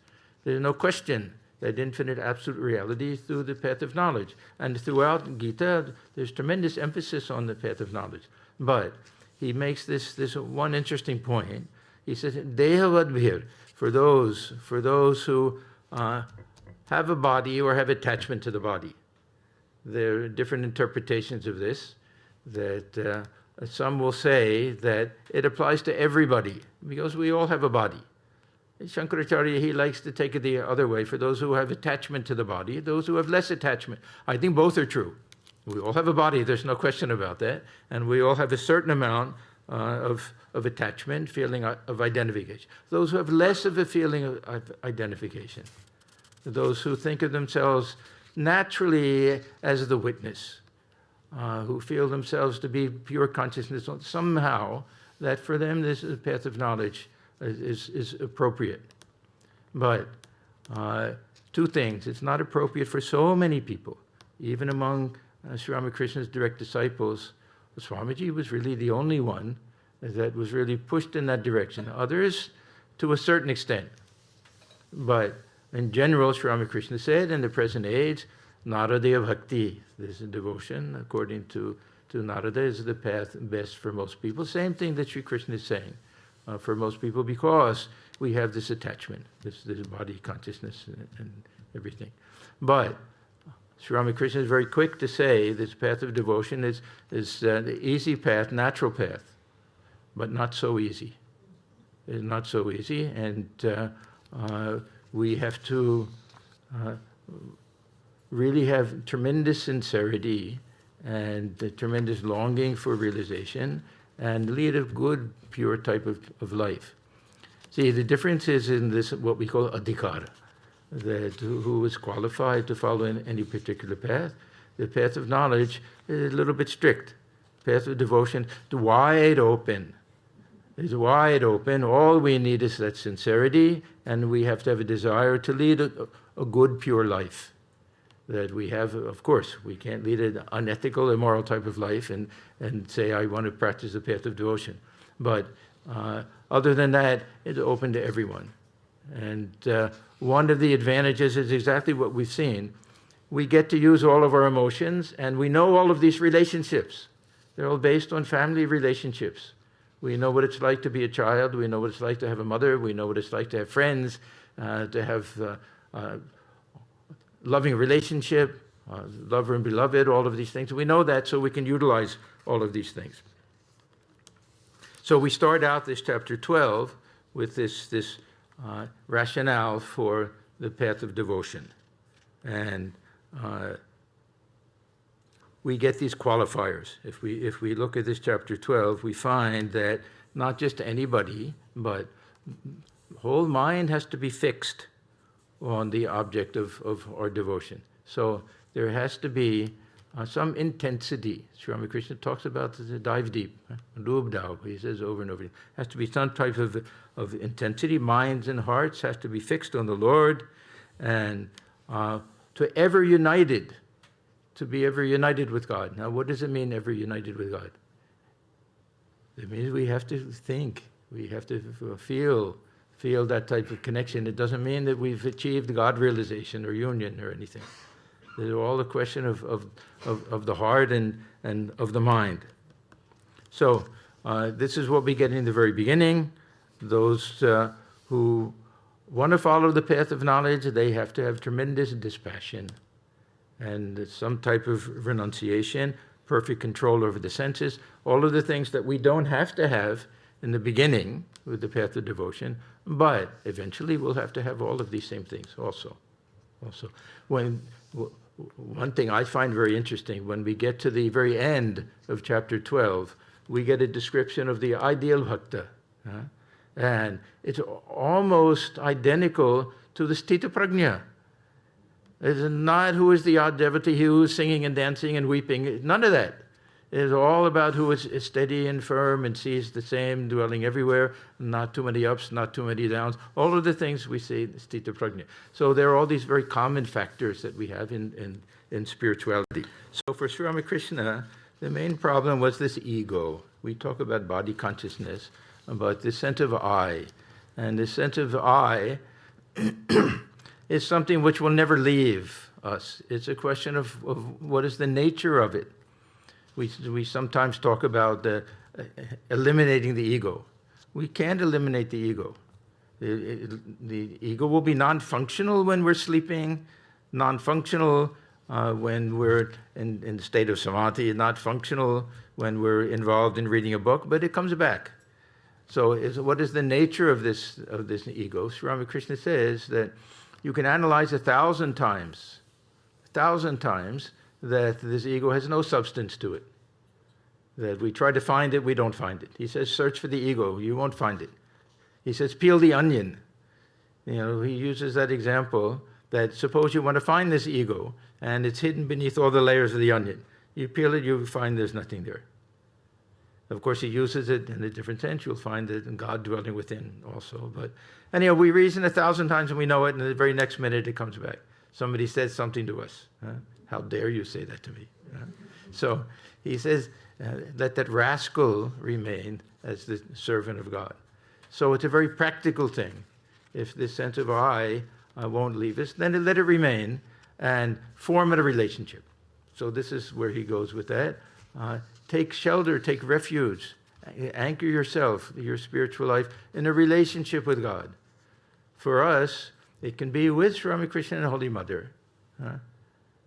Speaker 4: There's no question that infinite absolute reality through the path of knowledge. And throughout Gita, there's tremendous emphasis on the path of knowledge. But he makes this one interesting point. He says, Dehavadbhir, for those who have a body or have attachment to the body. There are different interpretations of this, that some will say that it applies to everybody, because we all have a body. Shankaracharya, he likes to take it the other way, for those who have attachment to the body, those who have less attachment. I think both are true. We all have a body, there's no question about that, and we all have a certain amount of attachment, feeling of identification. Those who have less of a feeling of identification, those who think of themselves naturally as the witness, who feel themselves to be pure consciousness, somehow that for them this is a path of knowledge is appropriate. But two things, it's not appropriate for so many people, even among Sri Ramakrishna's direct disciples. Swamiji was really the only one that was really pushed in that direction. Others, to a certain extent. But in general, Sri Ramakrishna said, in the present age, Narada Bhakti, this is devotion, according to Narada, is the path best for most people. Same thing that Sri Krishna is saying for most people, because we have this attachment, this body consciousness and everything. But Sri Ramakrishna is very quick to say this path of devotion is the easy path, natural path, but not so easy. It's not so easy, and we have to really have tremendous sincerity and the tremendous longing for realization and lead a good, pure type of life. See, the difference is in this, what we call adhikara, that who is qualified to follow in any particular path. The path of knowledge is a little bit strict. Path of devotion is wide open. It's wide open. All we need is that sincerity, and we have to have a desire to lead a good, pure life. That we have, of course, we can't lead an unethical, immoral type of life and say, I want to practice the path of devotion. But other than that, it's open to everyone. And one of the advantages is exactly what we've seen. We get to use all of our emotions, and we know all of these relationships. They're all based on family relationships. We know what it's like to be a child. We know what it's like to have a mother. We know what it's like to have friends, to have loving relationship, lover and beloved, all of these things. We know that, so we can utilize all of these things. So we start out this chapter 12 with this rationale for the path of devotion. And we get these qualifiers. If we look at this chapter 12, we find that not just anybody, but the whole mind has to be fixed on the object of our devotion. So there has to be some intensity. Sri Ramakrishna talks about the dive deep, Lub Dao, he says over and over again. Has to be some type of intensity. Minds and hearts has to be fixed on the Lord, and to be ever united with God. Now, what does it mean, ever united with God? It means we have to think, we have to feel that type of connection. It doesn't mean that we've achieved God realization or union or anything. They're all a question of the heart and of the mind. So this is what we get in the very beginning. Those who want to follow the path of knowledge, they have to have tremendous dispassion and some type of renunciation, perfect control over the senses, all of the things that we don't have to have in the beginning with the path of devotion, but eventually we'll have to have all of these same things also. One thing I find very interesting, when we get to the very end of chapter 12, we get a description of the ideal bhakta. And it's almost identical to the sthita prajna. It's not who is the odd devotee, who is singing and dancing and weeping. None of that. It is all about who is steady and firm and sees the same dwelling everywhere, not too many ups, not too many downs, all of the things we see in sthita prajna. So there are all these very common factors that we have in spirituality. So for Sri Ramakrishna, the main problem was this ego. We talk about body consciousness, about this sense of I. And this sense of I is something which will never leave us. It's a question of what is the nature of it. We sometimes talk about eliminating the ego. We can't eliminate the ego. The ego will be non-functional when we're sleeping, non-functional when we're in the state of samadhi, not functional when we're involved in reading a book, but it comes back. So what is the nature of this ego? Sri Ramakrishna says that you can analyze 1,000 times, that this ego has no substance to it. That we try to find it, we don't find it. He says, search for the ego, you won't find it. He says, peel the onion. He uses that example that suppose you want to find this ego and it's hidden beneath all the layers of the onion. You peel it, you find there's nothing there. Of course, he uses it in a different sense. You'll find it in God dwelling within also. But anyhow, we reason 1,000 times and we know it, and the very next minute it comes back. Somebody says something to us. How dare you say that to me? So he says, let that rascal remain as the servant of God. So it's a very practical thing. If this sense of I won't leave us, then let it remain and form a relationship. So this is where he goes with that. Take shelter, take refuge, anchor yourself, your spiritual life, in a relationship with God. For us, it can be with Sri Ramakrishna and Holy Mother.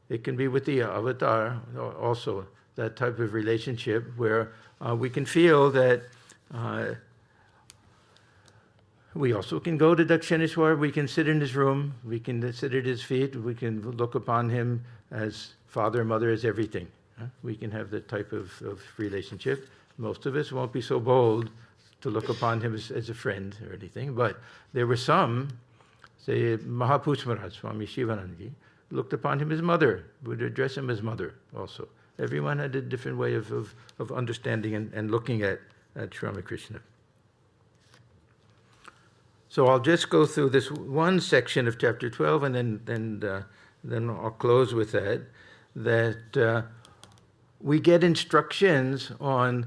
Speaker 4: It can be with the avatar also, that type of relationship where we can feel that we also can go to Dakshineshwar, we can sit in his room, we can sit at his feet, we can look upon him as father, mother, as everything. We can have that type of relationship. Most of us won't be so bold to look upon him as a friend or anything, but there were some, say Mahapurush Maharaj, Swami Shivanandaji, looked upon him as mother, would address him as mother also. Everyone had a different way of understanding and looking at Sri Ramakrishna. So I'll just go through this one section of chapter 12, and then I'll close with that we get instructions on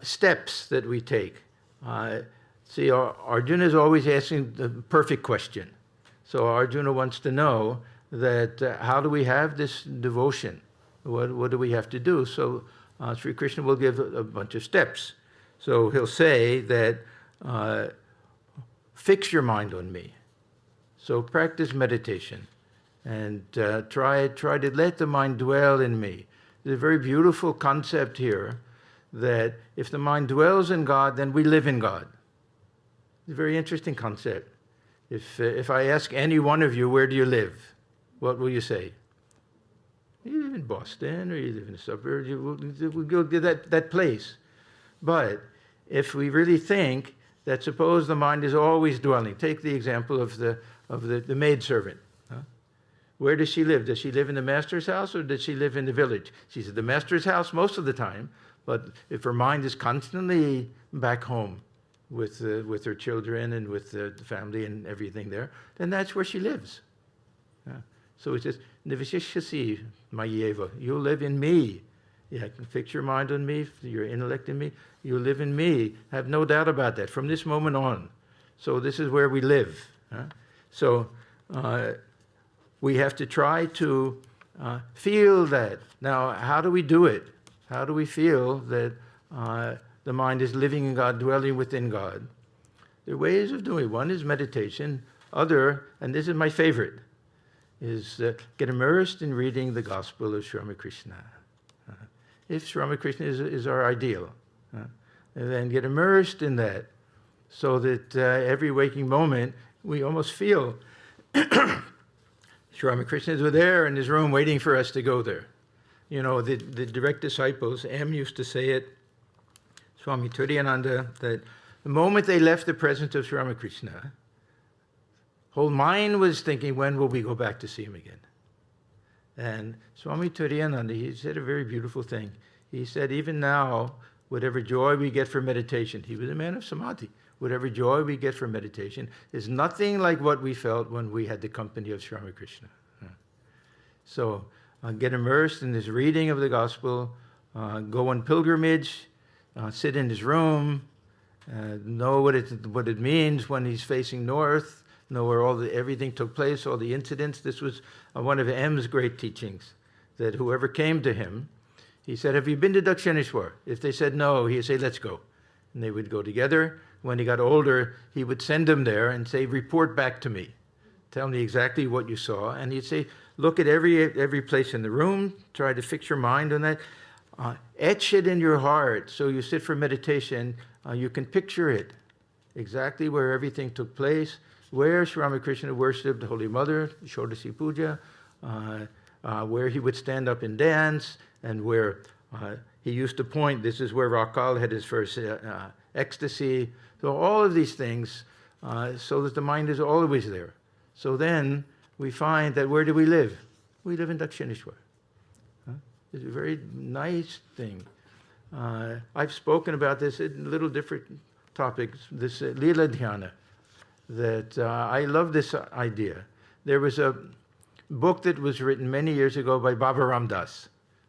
Speaker 4: steps that we take. See, Arjuna is always asking the perfect question. So Arjuna wants to know that how do we have this devotion? What do we have to do? So Sri Krishna will give a bunch of steps. So he'll say that fix your mind on me. So practice meditation and try to let the mind dwell in me. There's a very beautiful concept here that if the mind dwells in God, then we live in God. It's a very interesting concept. If I ask any one of you, where do you live? What will you say? in Boston, or you live in the suburbs, we'll go to that place. But if we really think that suppose the mind is always dwelling, take the example of the maidservant. Where does she live? Does she live in the master's house, or does she live in the village? She's at the master's house most of the time, but if her mind is constantly back home with her children and with the family and everything there, then that's where she lives. So it says, Nivishishasi Mayeva, you live in me. Yeah, fix your mind on me, your intellect in me, you live in me. Have no doubt about that from this moment on. So this is where we live. So we have to try to feel that. Now, how do we do it? How do we feel that the mind is living in God, dwelling within God? There are ways of doing it. One is meditation. Other, and this is my favorite, is get immersed in reading the Gospel of Sri Ramakrishna. If Sri Ramakrishna is our ideal, and then get immersed in that, so that every waking moment we almost feel Sri Ramakrishna is there in his room waiting for us to go there. You know, the direct disciples, M used to say it, Swami Turiyananda, that the moment they left the presence of Sri Ramakrishna, whole mind was thinking, when will we go back to see him again? And Swami Turiyananda, he said a very beautiful thing. He said, even now, whatever joy we get from meditation, he was a man of samadhi, whatever joy we get from meditation is nothing like what we felt when we had the company of Sri Ramakrishna. So get immersed in this reading of the Gospel, go on pilgrimage, sit in his room, know what it means when he's facing north, know where everything took place, all the incidents. This was one of M's great teachings, that whoever came to him, he said, have you been to Dakshineshwar? If they said no, he'd say, let's go. And they would go together. When he got older, he would send them there and say, report back to me. Tell me exactly what you saw. And he'd say, look at every place in the room, try to fix your mind on that. Etch it in your heart. So you sit for meditation, you can picture it, exactly where everything took place, where Sri Ramakrishna worshipped the Holy Mother, Shodasi Puja, where he would stand up and dance, and where he used to point, this is where Rakal had his first ecstasy. So all of these things, so that the mind is always there. So then we find that where do we live? We live in Dakshineshwar. It's a very nice thing. I've spoken about this in little different topics, this Lila Dhyana, that I love this idea. There was a book that was written many years ago by Baba Ram Das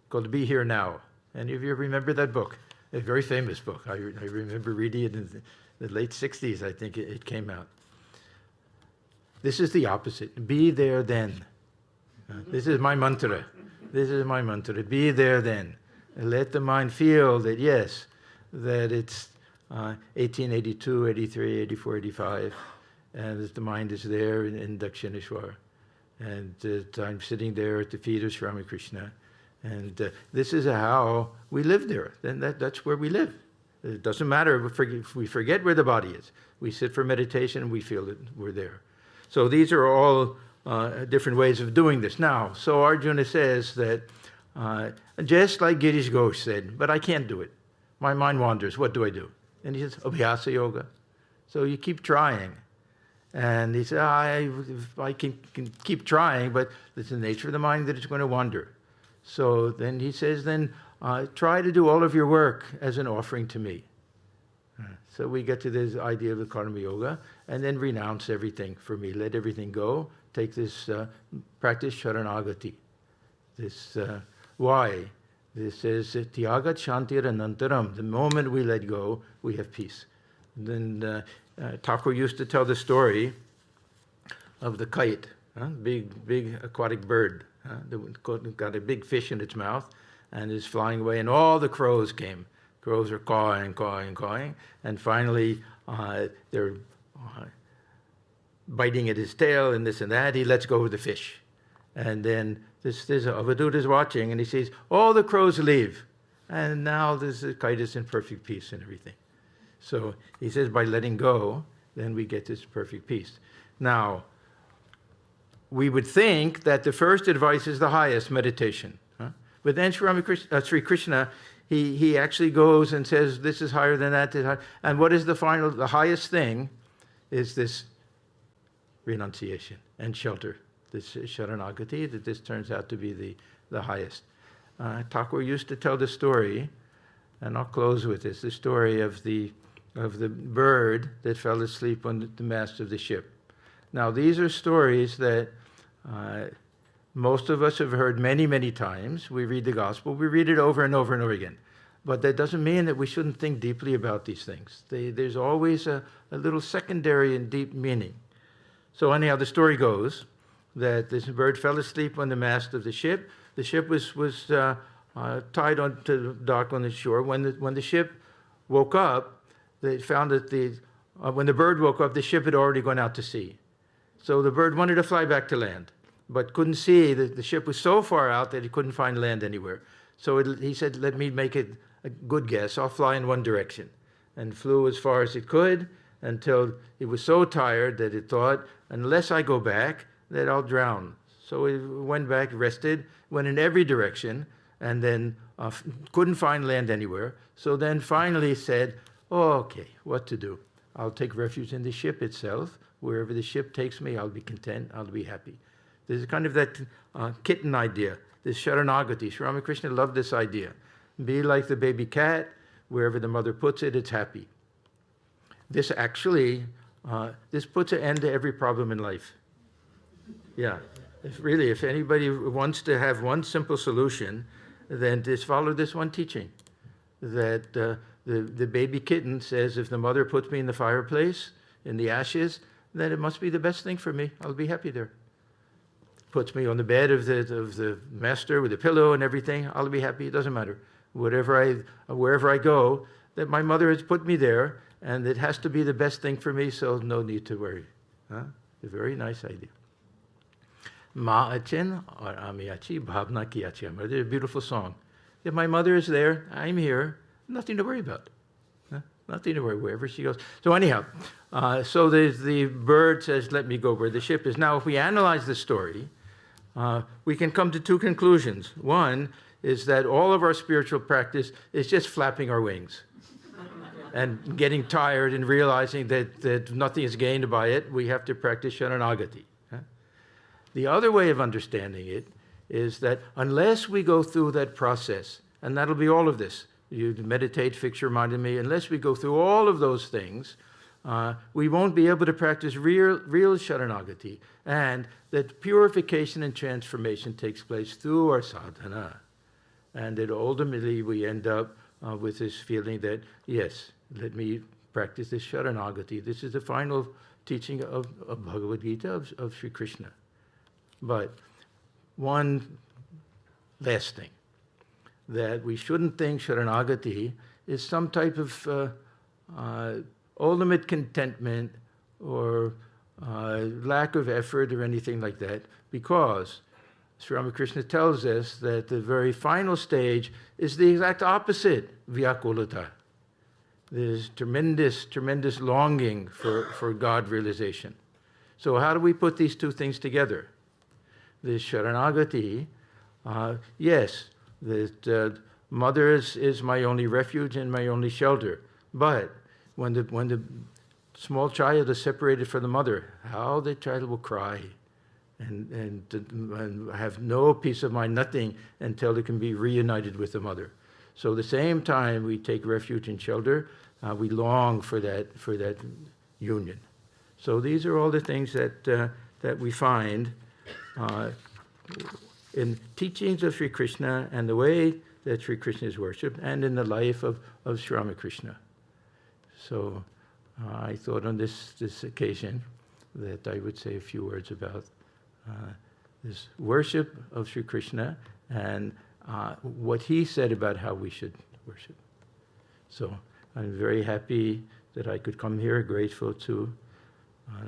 Speaker 4: called Be Here Now. Any of you remember that book? A very famous book. I remember reading it in the late 60s, I think it came out. This is the opposite. Be there then. This is my mantra. This is my mantra. Be there then. And let the mind feel that, yes, that it's 1882, 83, 84, 85, and that the mind is there in Dakshineshwar, and that I'm sitting there at the feet of Sri Ramakrishna. And this is how we live there. Then that's where we live. It doesn't matter if we forget where the body is. We sit for meditation and we feel that we're there. So these are all different ways of doing this. Now, so Arjuna says that just like Girish Ghosh said, but I can't do it. My mind wanders. What do I do? And he says, Abhyasa Yoga. So you keep trying. And he said, I can keep trying, but it's the nature of the mind that it's going to wander. So then he says, then try to do all of your work as an offering to me. So we get to this idea of the Karma Yoga, and then renounce everything for me. Let everything go. Take this practice Sharanagati. This why? This is Tyagat Shantir Anantaram. The moment we let go, we have peace. Then Thakur used to tell the story of the kite, big aquatic bird. That got a big fish in its mouth and is flying away, and all the crows came. Crows are cawing, cawing, cawing, and finally they're biting at his tail and this and that. He lets go of the fish. And then this Avadut is watching, and he sees all the crows leave. And now this kite is in perfect peace and everything. So he says by letting go, then we get this perfect peace. Now, we would think that the first advice is the highest, meditation. But then Sri Krishna, he actually goes and says, this is higher than that. And what is the highest thing is this renunciation and shelter, this sharanagati, that this turns out to be the highest. Thakur used to tell the story, and I'll close with this, the story of the bird that fell asleep on the mast of the ship. Now, these are stories that most of us have heard many, many times. We read the gospel, we read it over and over and over again. But that doesn't mean that we shouldn't think deeply about these things. There's always a little secondary and deep meaning. So anyhow, the story goes that this bird fell asleep on the mast of the ship. The ship was tied onto the dock on the shore. When the ship woke up, they found that when the bird woke up, the ship had already gone out to sea. So the bird wanted to fly back to land, but couldn't see. The ship was so far out that he couldn't find land anywhere. So he said, let me make it a good guess. I'll fly in one direction. And flew as far as it could until it was so tired that it thought, unless I go back, that I'll drown. So it went back, rested, went in every direction, and then couldn't find land anywhere. So then finally said, oh, okay, what to do? I'll take refuge in the ship itself. Wherever the ship takes me, I'll be content, I'll be happy. There's kind of that kitten idea, this sharanagati. Sri Ramakrishna loved this idea. Be like the baby cat, wherever the mother puts it, it's happy. This actually, this puts an end to every problem in life. Yeah, if anybody wants to have one simple solution, then just follow this one teaching. That the baby kitten says, if the mother puts me in the fireplace, in the ashes, then it must be the best thing for me. I'll be happy there. Puts me on the bed of the master with a pillow and everything, I'll be happy. It doesn't matter. Wherever I go, that my mother has put me there, and it has to be the best thing for me, so no need to worry. Huh? A very nice idea. Ma achin or amiachi bhavna ki achi. There's a beautiful song. If my mother is there, I'm here, nothing to worry about. Nothing to worry wherever she goes. So anyhow, so the bird says, let me go where the ship is. Now, if we analyze the story, we can come to two conclusions. One is that all of our spiritual practice is just flapping our wings and getting tired and realizing that nothing is gained by it. We have to practice sharanagati. The other way of understanding it is that unless we go through that process, and that'll be all of this, you meditate, fix your mind on me, unless we go through all of those things, we won't be able to practice real sharanagati, and that purification and transformation takes place through our sadhana. And that ultimately we end up with this feeling that, yes, let me practice this sharanagati. This is the final teaching of Bhagavad Gita, of Sri Krishna. But one last thing, that we shouldn't think sharanagati is some type of ultimate contentment or lack of effort or anything like that, because Sri Ramakrishna tells us that the very final stage is the exact opposite, vyakulata. There's tremendous, tremendous longing for God realization. So how do we put these two things together? The sharanagati, yes, that mother is my only refuge and my only shelter. But when the small child is separated from the mother, how the child will cry and have no peace of mind, nothing, until it can be reunited with the mother. So the same time we take refuge and shelter, we long for that union. So these are all the things that we find in teachings of Sri Krishna and the way that Sri Krishna is worshipped, and in the life of Sri Ramakrishna. So I thought on this occasion that I would say a few words about this worship of Sri Krishna and what he said about how we should worship. So I'm very happy that I could come here, grateful to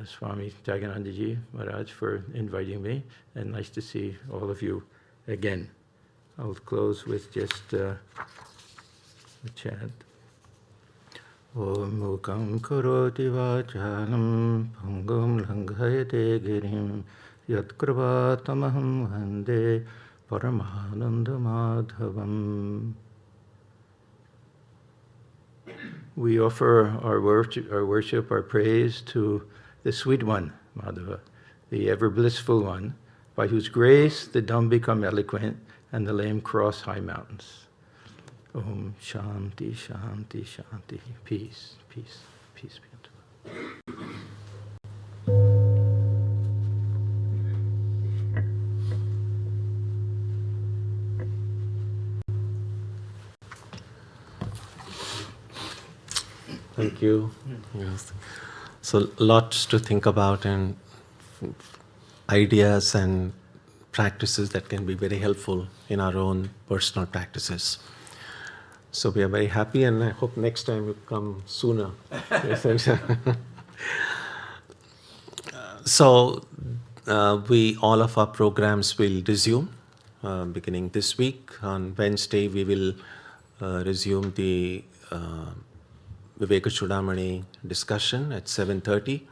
Speaker 4: Swami Jaganandaji Maharaj for inviting me, and nice to see all of you again. I'll close with just a chant. Om mukam karoti vachalam bhangam langhayate girim yat kravatamaham vande Paramananda Madhavam. We offer our worship, our praise to the Sweet One, Madhava, the ever blissful one, by whose grace the dumb become eloquent and the lame cross high mountains. Om Shanti, Shanti, Shanti. Peace, peace, peace be unto us.
Speaker 1: Thank you. Yes. So lots to think about and ideas and practices that can be very helpful in our own personal practices. So we are very happy, and I hope next time you come sooner. So all of our programs will resume beginning this week. On Wednesday, we will resume the Viveka Chudamani discussion at 7:30,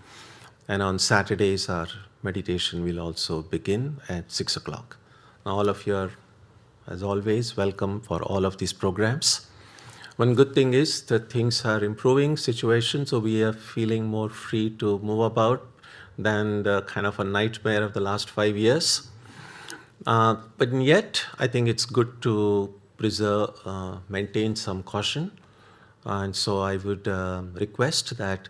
Speaker 1: and on Saturdays our meditation will also begin at 6 o'clock. Now, all of you are, as always, welcome for all of these programs. One good thing is that things are improving situation, so we are feeling more free to move about than the kind of a nightmare of the last 5 years. But yet, I think it's good to preserve, maintain some caution. And so I would request that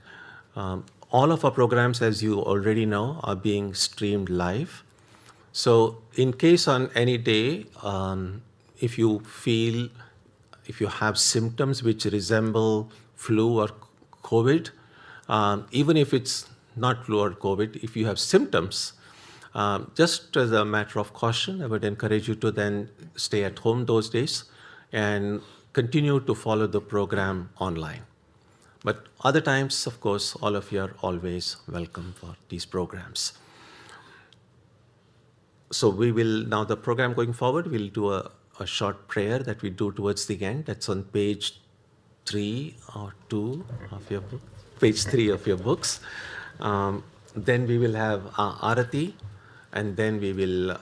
Speaker 1: all of our programs, as you already know, are being streamed live. So in case on any day, if you have symptoms which resemble flu or COVID, even if it's not flu or COVID, if you have symptoms, just as a matter of caution, I would encourage you to then stay at home those days and continue to follow the program online. But other times, of course, all of you are always welcome for these programs. So we will, now the program going forward, we'll do a short prayer that we do towards the end. That's on page 3 or 2 of your book, page 3 of your books. Then we will have Arati, and then we will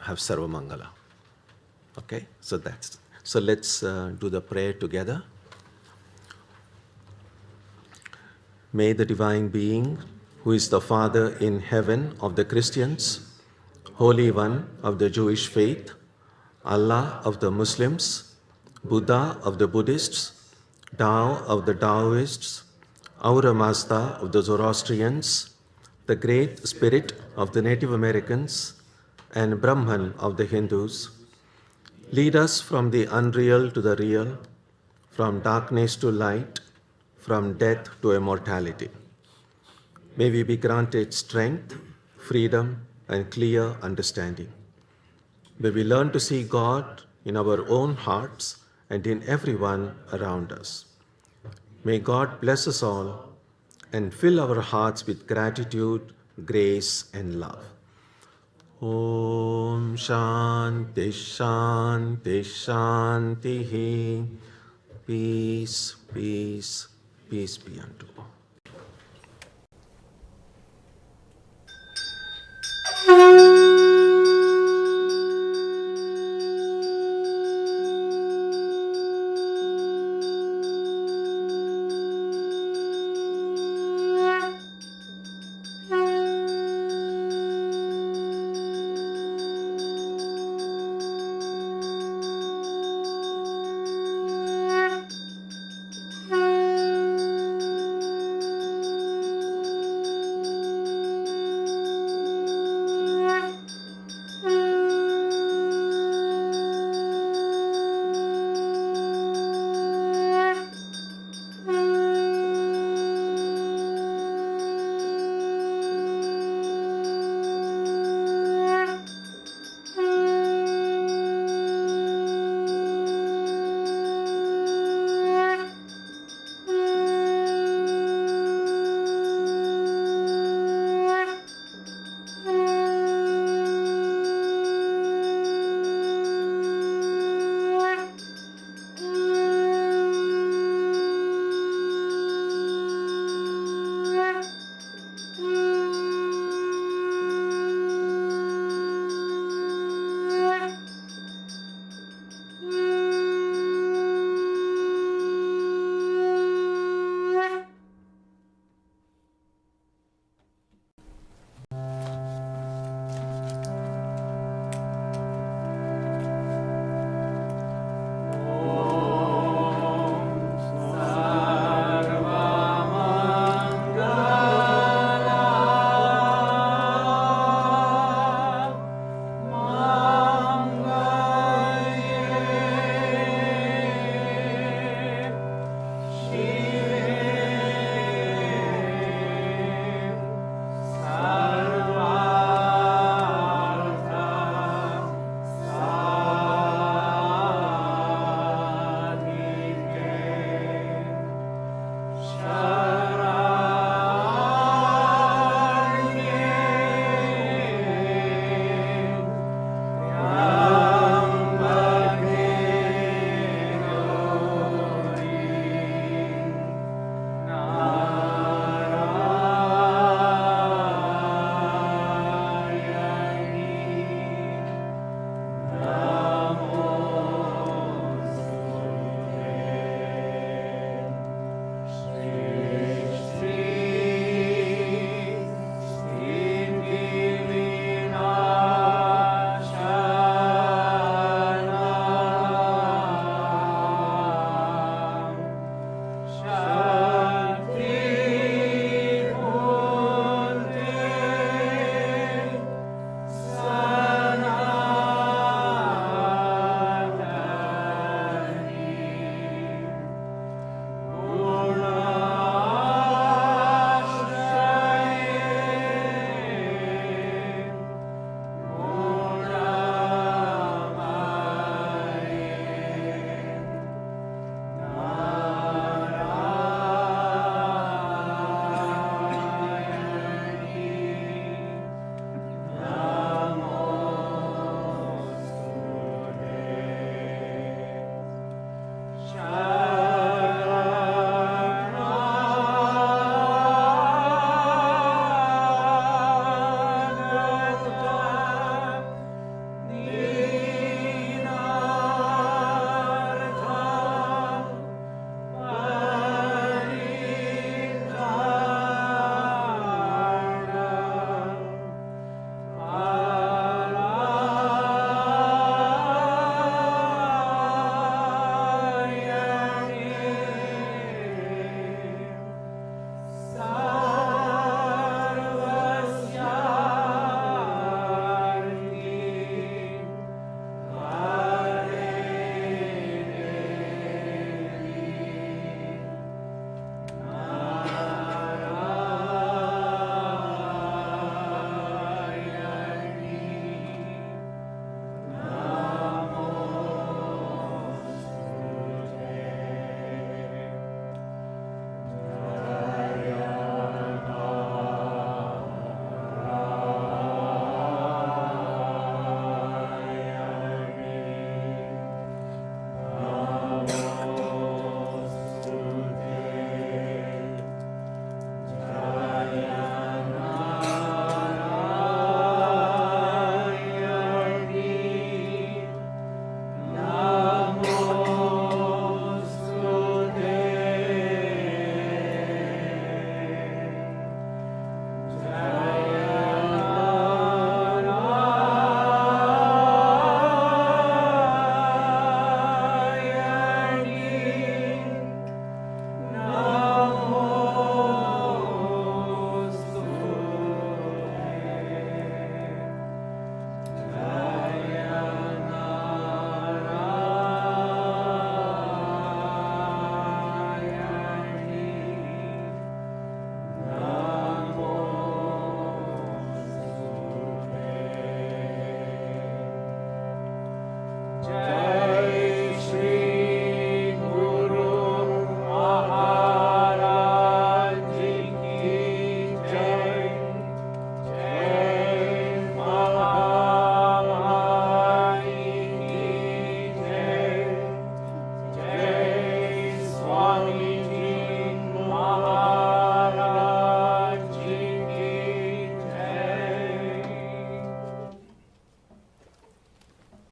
Speaker 1: have Sarva Mangala. Okay, so let's do the prayer together. May the Divine Being, who is the Father in heaven of the Christians, Holy One of the Jewish faith, Allah of the Muslims, Buddha of the Buddhists, Tao of the Taoists, Ahura Mazda of the Zoroastrians, the Great Spirit of the Native Americans, and Brahman of the Hindus, lead us from the unreal to the real, from darkness to light, from death to immortality. May we be granted strength, freedom, and clear understanding. May we learn to see God in our own hearts and in everyone around us. May God bless us all and fill our hearts with gratitude, grace, and love. Om Shanti Shanti Shanti. Peace, peace, peace be unto all.